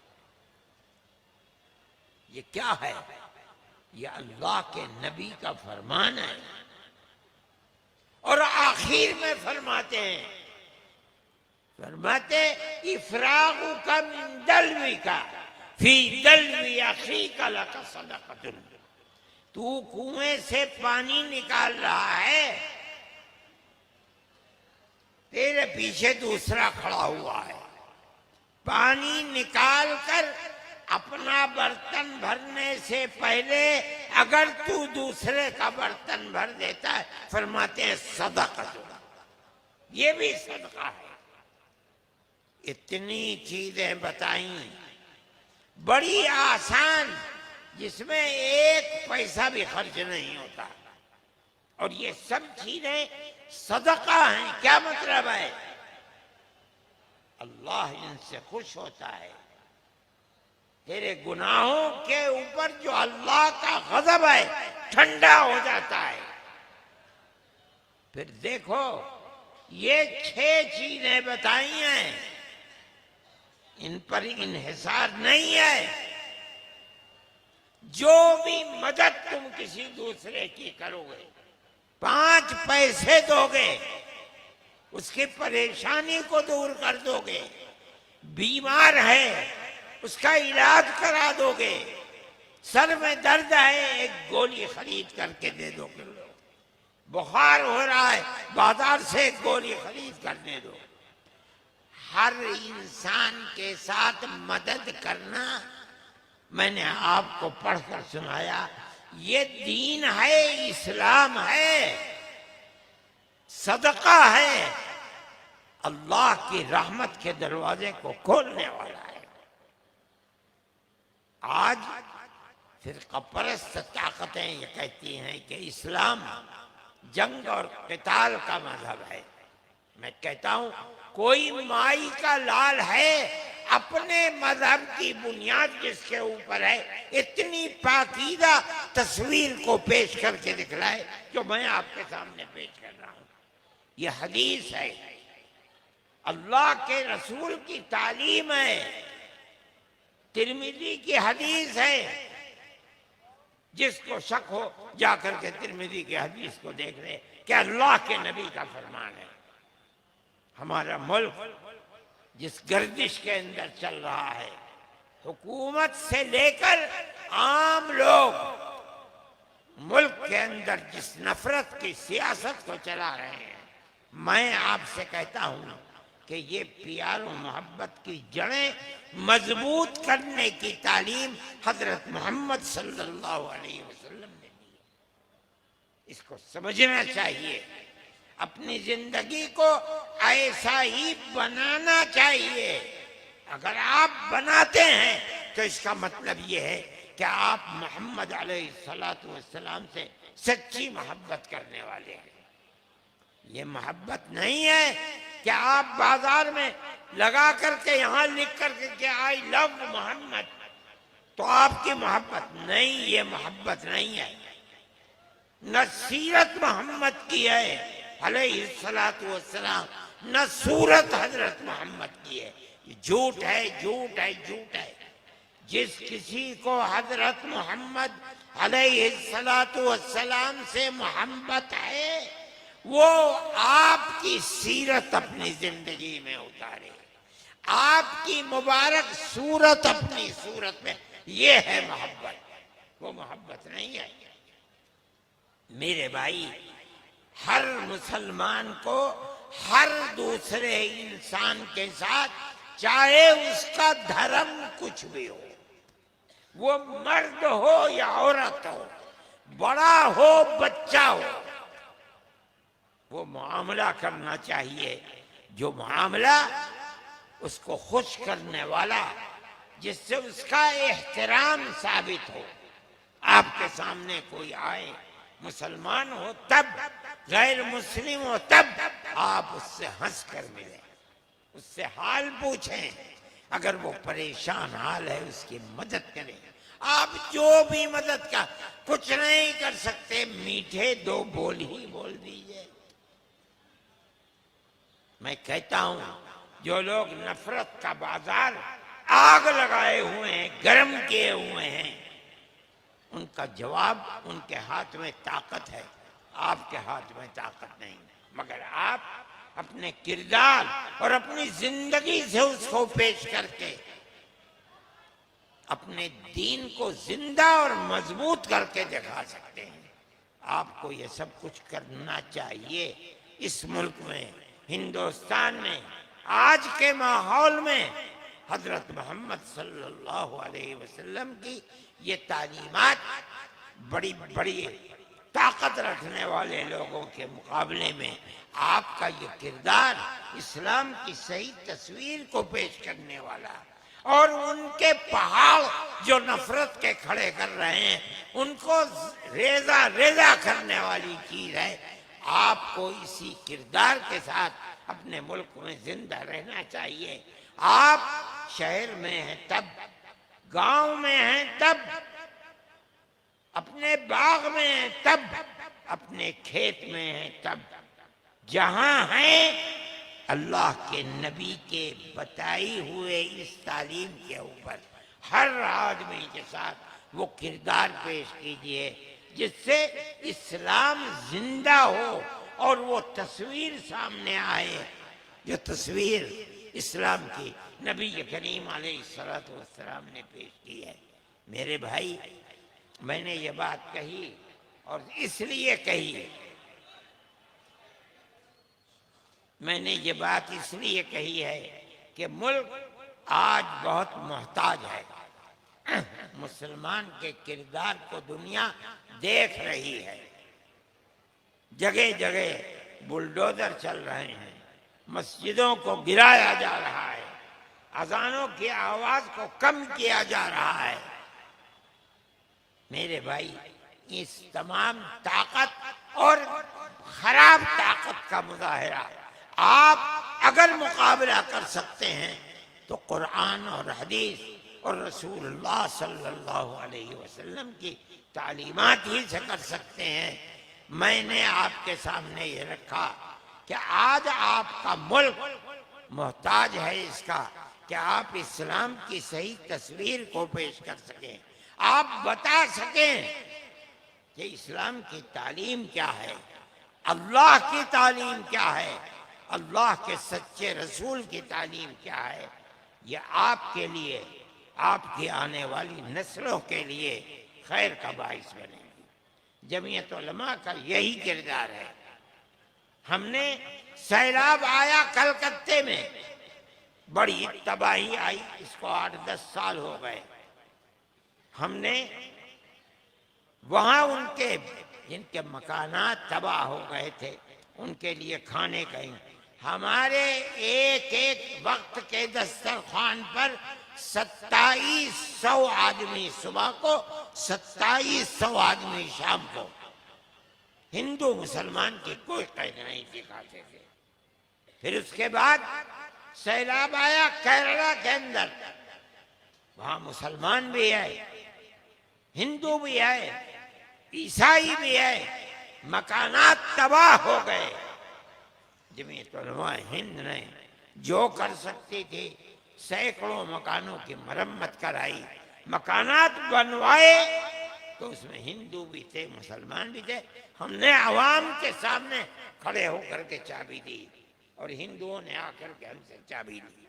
ये क्या है? ये अल्लाह के नबी का फरमान है। और आखिर में फरमाते इफरागु का मिन दलवी का फी दलवी अखी का लका सदक़तुन, तू कुएं से पानी निकाल रहा है, तेरे पीछे दूसरा खड़ा हुआ है, पानी निकाल कर अपना बर्तन भरने से पहले अगर तू दूसरे का बर्तन भर देता है, फरमाते हैं सदक़तुन, ये भी सदका है। इतनी चीजें बताई बड़ी आसान, जिसमें एक पैसा भी खर्च नहीं होता, और ये सब चीजें सदका हैं। क्या मतलब है? अल्लाह इनसे खुश होता है। तेरे गुनाहों के ऊपर जो अल्लाह का गज़ब है ठंडा हो जाता है। फिर देखो ये 6 चीजें बताई हैं, इन पर इन्हिसार नहीं है। जो भी मदद तुम किसी दूसरे की करोगे, 5 पैसे दोगे, उसकी परेशानी को दूर कर दोगे, बीमार है उसका इलाज करा दोगे, सर में दर्द है एक गोली खरीद करके दे दोगे, बुखार हो रहा है बाजार से एक गोली खरीद कर दे दो। हर इंसान के साथ मदद करना, मैंने आपको पढ़कर सुनाया, ये दीन है, इस्लाम है, सदका है, अल्लाह की रहमत के दरवाजे को खोलने वाला है। आज फिरका परस्त ताकतें ये कहती हैं कि इस्लाम जंग और क़िताल का मजहब है। मैं कहता हूं कोई माई का लाल है, अपने मजहब की बुनियाद जिसके ऊपर है, इतनी पाकीदा तस्वीर को पेश करके दिखलाए जो मैं आपके सामने पेश कर रहा हूं। यह हदीस है, अल्लाह के रसूल की तालीम है, तिरमिज़ी की हदीस है। जिसको शक हो जाकर के तिरमिज़ी की हदीस को देख ले कि अल्लाह के नबी का फरमान है। हमारा मुल्क जिस गर्दिश के अंदर चल रहा है, हुकूमत से लेकर आम लोग मुल्क के अंदर जिस नफरत की सियासत को चला रहे हैं, मैं आपसे कहता हूं कि ये प्यार और मोहब्बत की जड़ें मजबूत करने की तालीम हजरत मोहम्मद सल्लल्लाहु अलैहि वसल्लम ने दी। इसको समझना चाहिए, अपनी जिंदगी को ऐसा ही बनाना चाहिए। अगर आप बनाते हैं तो इसका मतलब ये है कि आप मोहम्मद अलैहिस्सलातु वस्सलाम से सच्ची मोहब्बत करने वाले हैं। ये मोहब्बत नहीं है कि आप बाजार में लगा करके यहाँ लिख करके कि आई लव मोहम्मद, तो आपकी मोहब्बत नहीं, ये मोहब्बत नहीं है। न सीरत मोहम्मद की है अलैहिस्सलातु वस्सलाम, न सूरत हजरत मोहम्मद की है। ये झूठ है, झूठ है, झूठ है। जिस किसी को हजरत मोहम्मद अलैहिस्सलातु वस्सलाम से मोहब्बत है, वो आपकी सीरत अपनी जिंदगी में उतारे। आपकी मुबारक सूरत अपनी सूरत में, ये है मोहब्बत, वो मोहब्बत नहीं है। मेरे भाई, हर मुसलमान को हर दूसरे इंसान के साथ, चाहे उसका धर्म कुछ भी हो, वो मर्द हो या औरत हो, बड़ा हो बच्चा हो, वो मामला करना चाहिए जो मामला उसको खुश करने वाला, जिससे उसका एहतराम साबित हो। आपके सामने कोई आए, मुसलमान हो तब, गैर मुस्लिम हो तब, आप उससे हंस कर मिलें, उससे हाल पूछें, अगर वो परेशान हाल है उसकी मदद करें। आप जो भी मदद का कुछ नहीं कर सकते, मीठे दो बोल ही बोल दीजिए। मैं कहता हूं, जो लोग नफरत का बाजार आग लगाए हुए हैं, गर्म किए हुए हैं, उनका जवाब, उनके हाथ में ताकत है, आपके हाथ में ताकत नहीं। मगर आप अपने किरदार और अपनी जिंदगी से उसको पेश करके अपने दीन को जिंदा और मजबूत करके दिखा सकते हैं। आपको ये सब कुछ करना चाहिए। इस मुल्क में, हिंदुस्तान में, आज के माहौल में हजरत मोहम्मद सल्लल्लाहु अलैहि वसल्लम की ये तालीमात बड़ी बड़ी ताकत रखने वाले लोगों के मुकाबले में आपका ये किरदार इस्लाम की सही तस्वीर को पेश करने वाला, और उनके पहाड़ जो नफरत के खड़े कर रहे हैं उनको रेजा रेजा करने वाली चीज है। आपको इसी किरदार के साथ अपने मुल्क में जिंदा रहना चाहिए। आप शहर में हैं तब, गांव में हैं तब, अपने बाग में हैं तब, अपने खेत में हैं तब, जहां हैं अल्लाह के नबी के बताई हुए इस तालीम के ऊपर हर आदमी के साथ वो किरदार पेश कीजिए जिससे इस्लाम जिंदा हो और वो तस्वीर सामने आए, जो तस्वीर इस्लाम की नबी करीम अलैहिस्सलातु वस्सलाम ने पेश की है। मेरे भाई, मैंने ये बात कही और इसलिए कही, मैंने ये बात इसलिए कही है कि मुल्क आज बहुत मोहताज है। मुसलमान के किरदार को दुनिया देख रही है। जगह जगह बुलडोजर चल रहे हैं, मस्जिदों को गिराया जा रहा है, अजानों की आवाज को कम किया जा रहा है। मेरे भाई, इस तमाम ताकत और खराब ताकत का मुजाहिरा आप अगर मुकाबला कर सकते हैं तो कुरान और हदीस और रसूलुल्लाह सल्लल्लाहु अलैहि वसल्लम की तालीमात ही से कर सकते हैं। मैंने आपके सामने ये रखा कि आज आपका मुल्क मोहताज है इसका कि आप इस्लाम की सही तस्वीर को पेश कर सकें, आप बता सकें कि इस्लाम की तालीम क्या है, अल्लाह की तालीम क्या है, अल्लाह के सच्चे रसूल की तालीम क्या है। यह आपके लिए, आपकी आने वाली नस्लों के लिए खैर का बाइस बनेगी। जमीयत उलमा का यही किरदार है। हमने सैलाब आया कलकत्ते में, बड़ी तबाही आई, इसको 8-10 साल हो गए। हमने वहां उनके जिनके मकानात तबाह हो गए थे उनके लिए खाने का, हमारे एक एक वक्त के दस्तरखान पर 2700 आदमी सुबह को, 2700 आदमी शाम को। हिंदू मुसलमान की कोई कैद नहीं दिखाते थे। फिर उसके बाद सैलाब आया केरला के अंदर, वहां मुसलमान भी आए, हिंदू भी आए, ईसाई भी आए, मकानात तबाह हो गए। जमीयत उलमा हिंद ने जो कर सकती थी सैकड़ों मकानों की मरम्मत कराई, मकानात बनवाए, तो उसमें हिंदू भी थे, मुसलमान भी थे। हमने आवाम के सामने खड़े होकर के चाबी दी और हिंदुओं ने आकर के हमसे चाबी ली।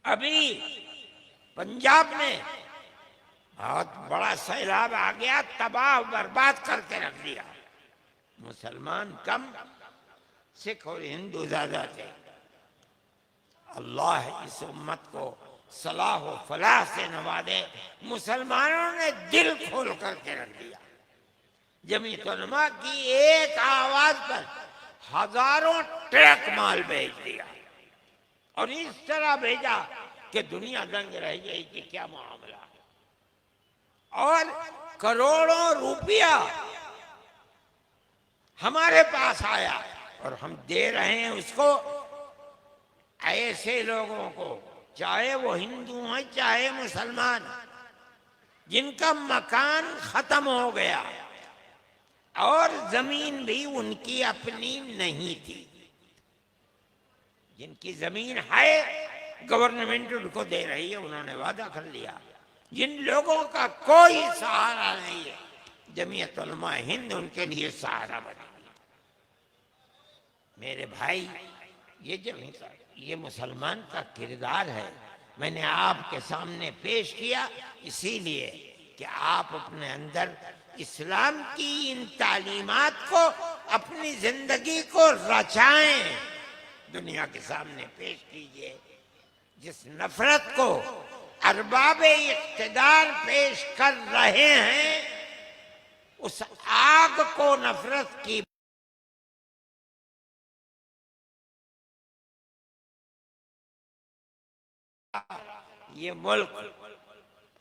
अभी पंजाब में बहुत बड़ा सैलाब आ गया, तबाह बर्बाद करके रख दिया। मुसलमान कम, सिख और हिंदू ज्यादा थे। अल्लाह इस उम्मत को सलाह व फलाह से नवाजे। मुसलमानों ने दिल खोल करके रख दिया। जमीयत उलमा की एक आवाज पर हजारों ट्रक माल भेज दिया, और इस तरह भेजा कि दुनिया दंग रह गई कि क्या मामला है। और करोड़ों रुपया हमारे पास आया और हम दे रहे हैं उसको ऐसे लोगों को, चाहे वो हिंदू हैं चाहे मुसलमान, जिनका मकान खत्म हो गया और जमीन भी उनकी अपनी नहीं थी। जिनकी जमीन है गवर्नमेंट उनको दे रही है, उन्होंने वादा कर लिया। जिन लोगों का कोई सहारा नहीं है, जमीयत उलमा हिंद उनके लिए सहारा बनेगी। मेरे भाई, ये मुसलमान का किरदार है, मैंने आपके सामने पेश किया इसीलिए कि आप अपने अंदर इस्लाम की इन तालीमात को, अपनी जिंदगी को रचाएं, दुनिया के सामने पेश कीजिए। जिस नफरत को अरबाबे इख्तिदार पेश कर रहे हैं, उस आग को नफरत की ये मुल्क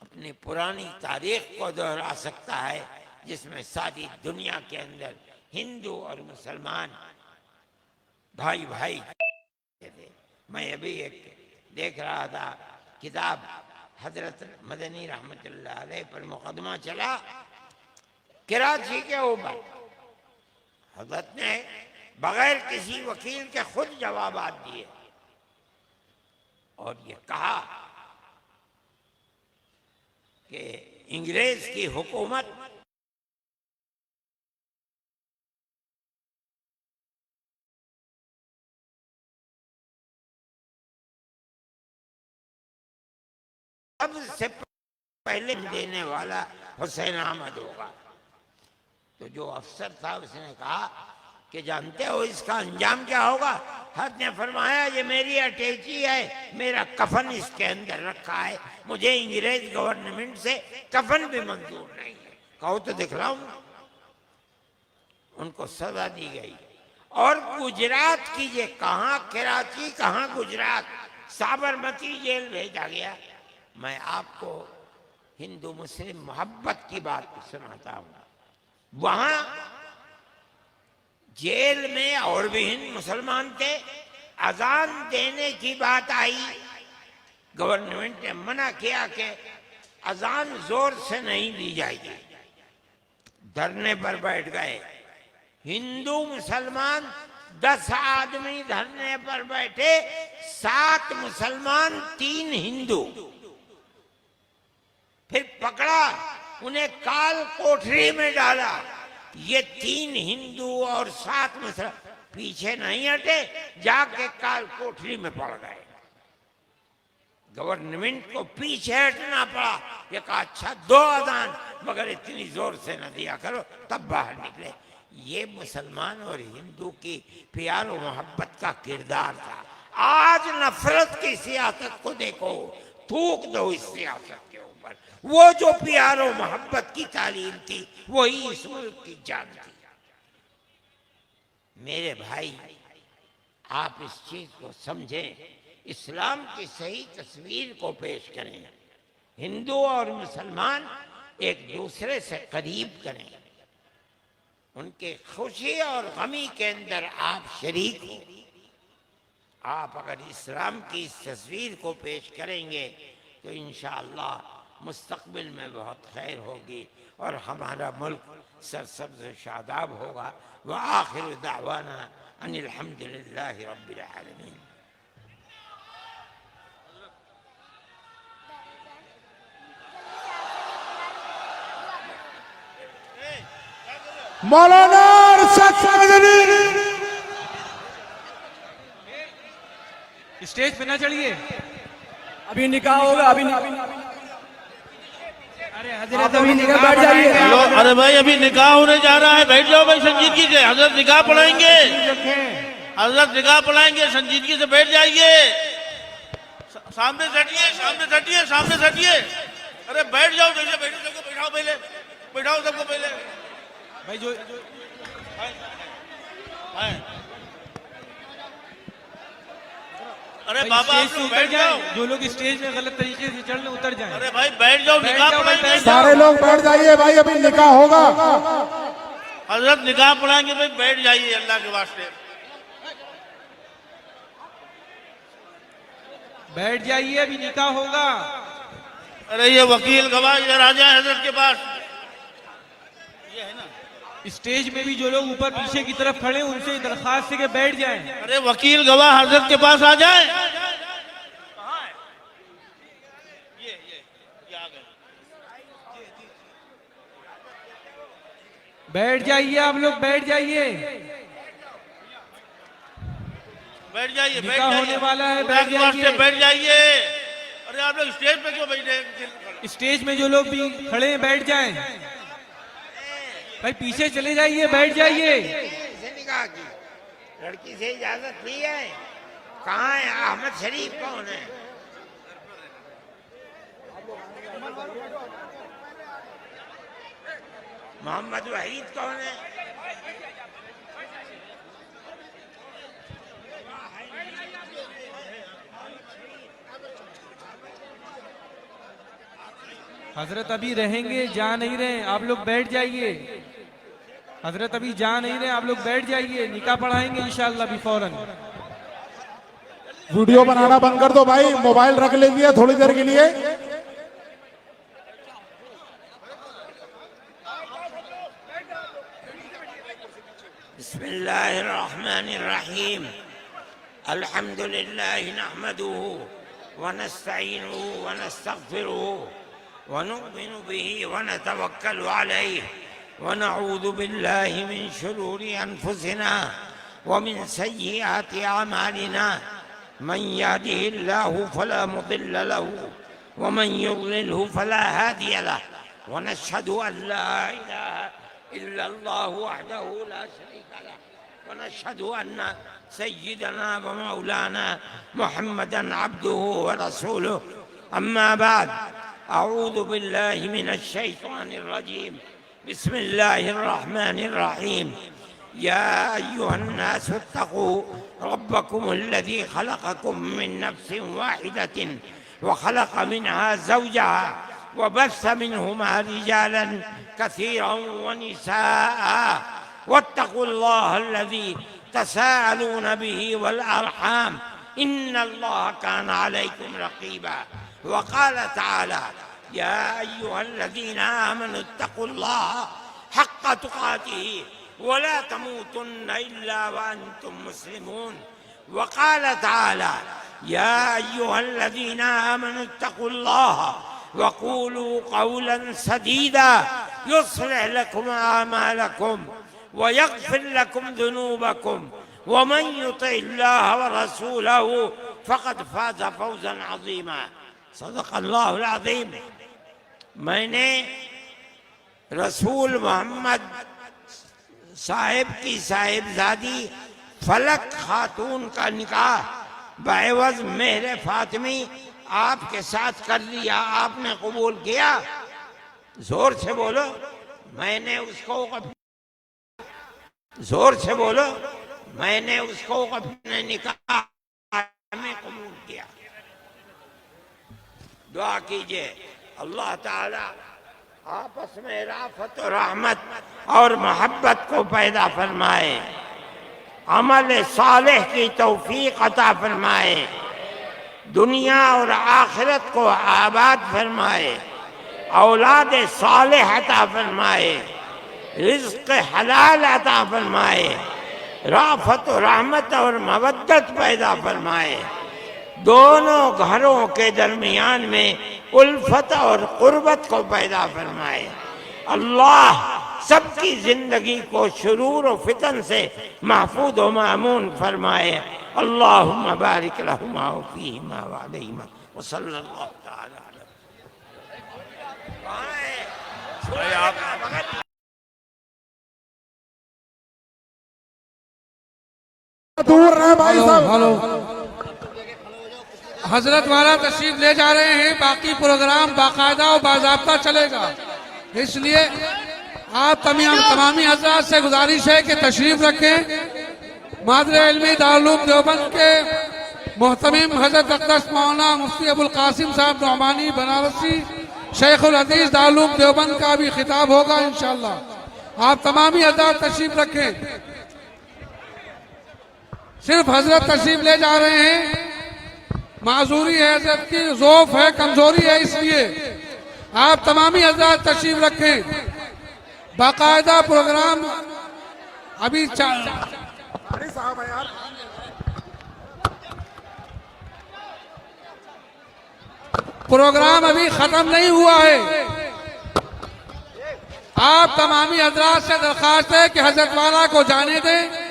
अपनी पुरानी तारीख को दोहरा सकता है, जिसमें सारी दुनिया के अंदर हिंदू और मुसलमान भाई भाई थे। मैं अभी एक देख रहा था किताब, हजरत मदनी रहमतुल्लाह अलैह पर मुकदमा चला कराची के ऊपर। हजरत ने बगैर किसी वकील के खुद जवाबात दिए और ये कहा कि अंग्रेज की हुकूमत सबसे पहले देने वाला हुसैन अहमद होगा। तो जो अफसर था उसने कहा कि जानते हो इसका अंजाम क्या होगा? हद ने फरमाया ये मेरी अटैची है, मेरा कफन इसके अंदर रखा है, मुझे अंग्रेज गवर्नमेंट से कफन भी मंजूर नहीं है। कहो तो दिखलाऊं। उनको सजा दी गई और गुजरात कीजिए, कहाँ कराची कहाँ गुजरात, साबरमती जेल भेजा गया। मैं आपको हिंदू मुस्लिम मोहब्बत की बात सुनाता हूँ। वहां जेल में और भी हिंदू मुसलमान थे, अजान देने की बात आई, गवर्नमेंट ने मना किया कि अजान जोर से नहीं दी जाएगी। धरने पर बैठ गए हिंदू मुसलमान, 10 आदमी धरने पर बैठे, 7 मुसलमान 3 हिंदू। फिर पकड़ा, उन्हें काल कोठरी में डाला। ये 3 हिंदू और 7 मुसलमान पीछे नहीं हटे, जाके काल कोठरी में पड़ गए। गवर्नमेंट को पीछे हटना पड़ा। ये कहा अच्छा 2 अजान, मगर इतनी जोर से न दिया करो, तब बाहर निकले। ये मुसलमान और हिंदू की प्यार और मोहब्बत का किरदार था। आज नफरत की सियासत को देखो, थूक दो इस सियासत के ऊपर। वो जो प्यार और मोहब्बत की तालीम थी, वही इस मुल्क की जान थी। मेरे भाई, आप इस चीज को समझें, इस्लाम की सही तस्वीर को पेश करें, हिंदू और मुसलमान एक दूसरे से करीब करें, उनके खुशी और गमी के अंदर आप शरीक हो। आप अगर इस्लाम की इस तस्वीर को पेश करेंगे तो इंशाअल्लाह मुस्तकबिल में बहुत खैर होगी और हमारा मुल्क सरसब्ज़ शादाब होगा। व आखिर दावाना अनिल हम्दुलिल्लाहि रब्बिल आलमीन। मौलाना अरशद मदनी स्टेज पे ना चढ़िए। अभी निकाह होगा, अभी अरे हजरत अभी निकाह, बैठ जाइए। हेलो, अरे भाई अभी निकाह होने जा रहा है, बैठ जाओ भाई संजीदगी से। हजरत निकाह पढ़ाएंगे, हजरत निकाह पढ़ाएंगे, संजीदगी से बैठ जाइए। सामने सटिए, सामने सटिए, सामने सटिए। अरे बैठ जाओ, जैसे बैठो सबको बैठाओ, पहले बैठाओ सबको पहले। भाई जो अरे भाई बाबा स्टेज आप से लोग उतर बैठ जाओ। जाएं, जो लोग स्टेज में गलत तरीके से चढ़ रहे उतर जाएं। अरे भाई बैठ जाओ, बैठ निकाह जाओ भाई, पढ़ाएंगे। बैठ जाओ। सारे लोग बैठ जाइए भाई, अभी निकाह होगा। हजरत निकाह पढ़ाएंगे भाई, बैठ जाइए अल्लाह के वास्ते। बैठ जाइए, अभी निकाह होगा। अरे ये वकील गवाह इधर आ जाए हजरत के पास। ये है ना, स्टेज में भी जो लोग ऊपर पीछे की तरफ खड़े हैं उनसे दरखास्त है कि बैठ जाएं। अरे वकील गवाह हजरत के पास आ जाए। कहाँ है? ये आ गए। बैठ जाइए आप लोग, बैठ जाइए। बैठ जाइए, बैठ निकाह जाइए। होने वाला है, खुदा बैठ के वास्ते जाइए। बैठ जाइए। अरे आप लोग स्टेज पे क्यों बैठे हैं? स्टेज में जो लोग भी खड़े हैं बैठ जाएं। भाई पीछे चले जाइए, बैठ जाइए। से निकाह की लड़की से इजाजत ली है। कहाँ है अहमद शरीफ, कौन है? मोहम्मद वहीद कौन है? हजरत अभी रहेंगे, जा नहीं रहे, आप लोग बैठ जाइए। हजरत अभी जा नहीं रहे, आप लोग बैठ जाइए। निकाह पढ़ाएंगे इंशाअल्लाह अभी फौरन। वीडियो बनाना बंद कर दो भाई, मोबाइल रख लीजिए थोड़ी देर के लिए। बिस्मिल्लाहिर्रहमानिर्रहीम। अल्हम्दुलिल्लाह नहमदुहु व नस्तईनुहु व नस्तगफिरुहु व नु'मिनु बिही व नतवक्कलु अलैहि व नऊज़ु बिल्लाहि मिन शुरूरि अनफुसिना व मिन सय्यिआति अमालिना। मन यहदिहिल्लाहु फला मुदिल्ल लहु व मन युद्लिलहु फला हादिय लहु व नशहदु अन ला इलाहा इल्लल्लाहु वहदहु ला शरीका लहु व नशहदु अन्ना सय्यिदना व मौलाना मुहम्मदन अब्दुहु व रसूलुहु। अम्मा बाद, अऊज़ु बिल्लाहि मिनश शैतानिर रजीम। बिस्मिल्लाहिर रहमानिर रहीम। या अय्युहन्नास इत्तक़ू रब्बकुमुल्लज़ी खलक़कुम मिन नफ्सिन वाहिदतिन व खलक़ मिनहा ज़ौजहा व बस्स मिनहुमा रिजालन कसीरन व निसाअ वत्तक़ुल्लाहल्लज़ी तसाअलून बिही वल अर्हाम इन्नल्लाह कान अलैकुम रक़ीबा। वक़ाल तआला या अय्युहल्लज़ीना आमनू इत्तक़ुल्लाह हक़्क़ तुक़ातिही वला तमूतुन्न इल्ला व अंतुम मुस्लिमून। वक़ाल तआला या अय्युहल्लज़ीना आमनू इत्तक़ुल्लाह वक़ूलू क़ौलन सदीदा युस्लिह लकुम आमालकुम व यग़फ़िर लकुम ज़ुनूबकुम व मन युतिइल्लाह व रसूलहु फ़क़द फ़ाज़ फ़ौज़न अज़ीमा। सदक़ल्लाहुल अज़ीम। मैंने रसूल मोहम्मद साहिब की साहिबजादी फलक खातून का निकाह बाएवज़ मेहर फातिमी आपके साथ कर लिया। आपने कबूल किया? जोर से बोलो। मैंने उसको जोर से बोलो। मैंने उसको अपने निकाह में कबूल किया। दुआ कीजिए अल्लाह ताला आपस में राफत और रहमत और मोहब्बत को पैदा फरमाए, अमल सालेह की तौफीक अता फरमाए, दुनिया और आखिरत को आबाद फरमाए, औलाद सालेह अता फरमाए, रिज़्क़ हलाल अता फरमाए, राफत और रहमत और मवद्दत पैदा फरमाए, दोनों घरों के दरमियान में उल्फत और कुर्बत को पैदा फरमाए। अल्लाह सबकी जिंदगी को शुरूर और फितन से महफूज व मामून फरमाए। अल्लाहुम्मा बारिक लहुमा व फीहिमा व अलैहिमा वसल्लल्लाहु तआला अलैहि। कहाँ है? भाई आप दूर रहे भाई साहब। हेलो, हजरत वाला तशरीफ ले जा रहे हैं, बाकी प्रोग्राम बाकायदा और बाज़ाब्ता चलेगा, इसलिए आप तमामी हजरात से गुजारिश है कि तशरीफ रखें। मादरे इल्मी दारुल देवबंद के मोहतमीम हजरत अक़दस मौलाना मुफ्ती अबुल कासिम साहब नौमानी बनारसी शेखुल हदीस दारुल देवबंद का भी खिताब होगा इंशाअल्लाह। आप तमामी हजरात तशरीफ रखें। सिर्फ हजरत तशरीफ ले जा रहे हैं, माजूरी है, हजरत की ज़ौफ है, कमजोरी है, इसलिए आप तमामी हजरात तशरीफ रखें। बाकायदा प्रोग्राम अभी प्रोग्राम अभी खत्म नहीं हुआ है। आप तमामी हजरात से दरखास्त है कि हजरत वाला को जाने दें।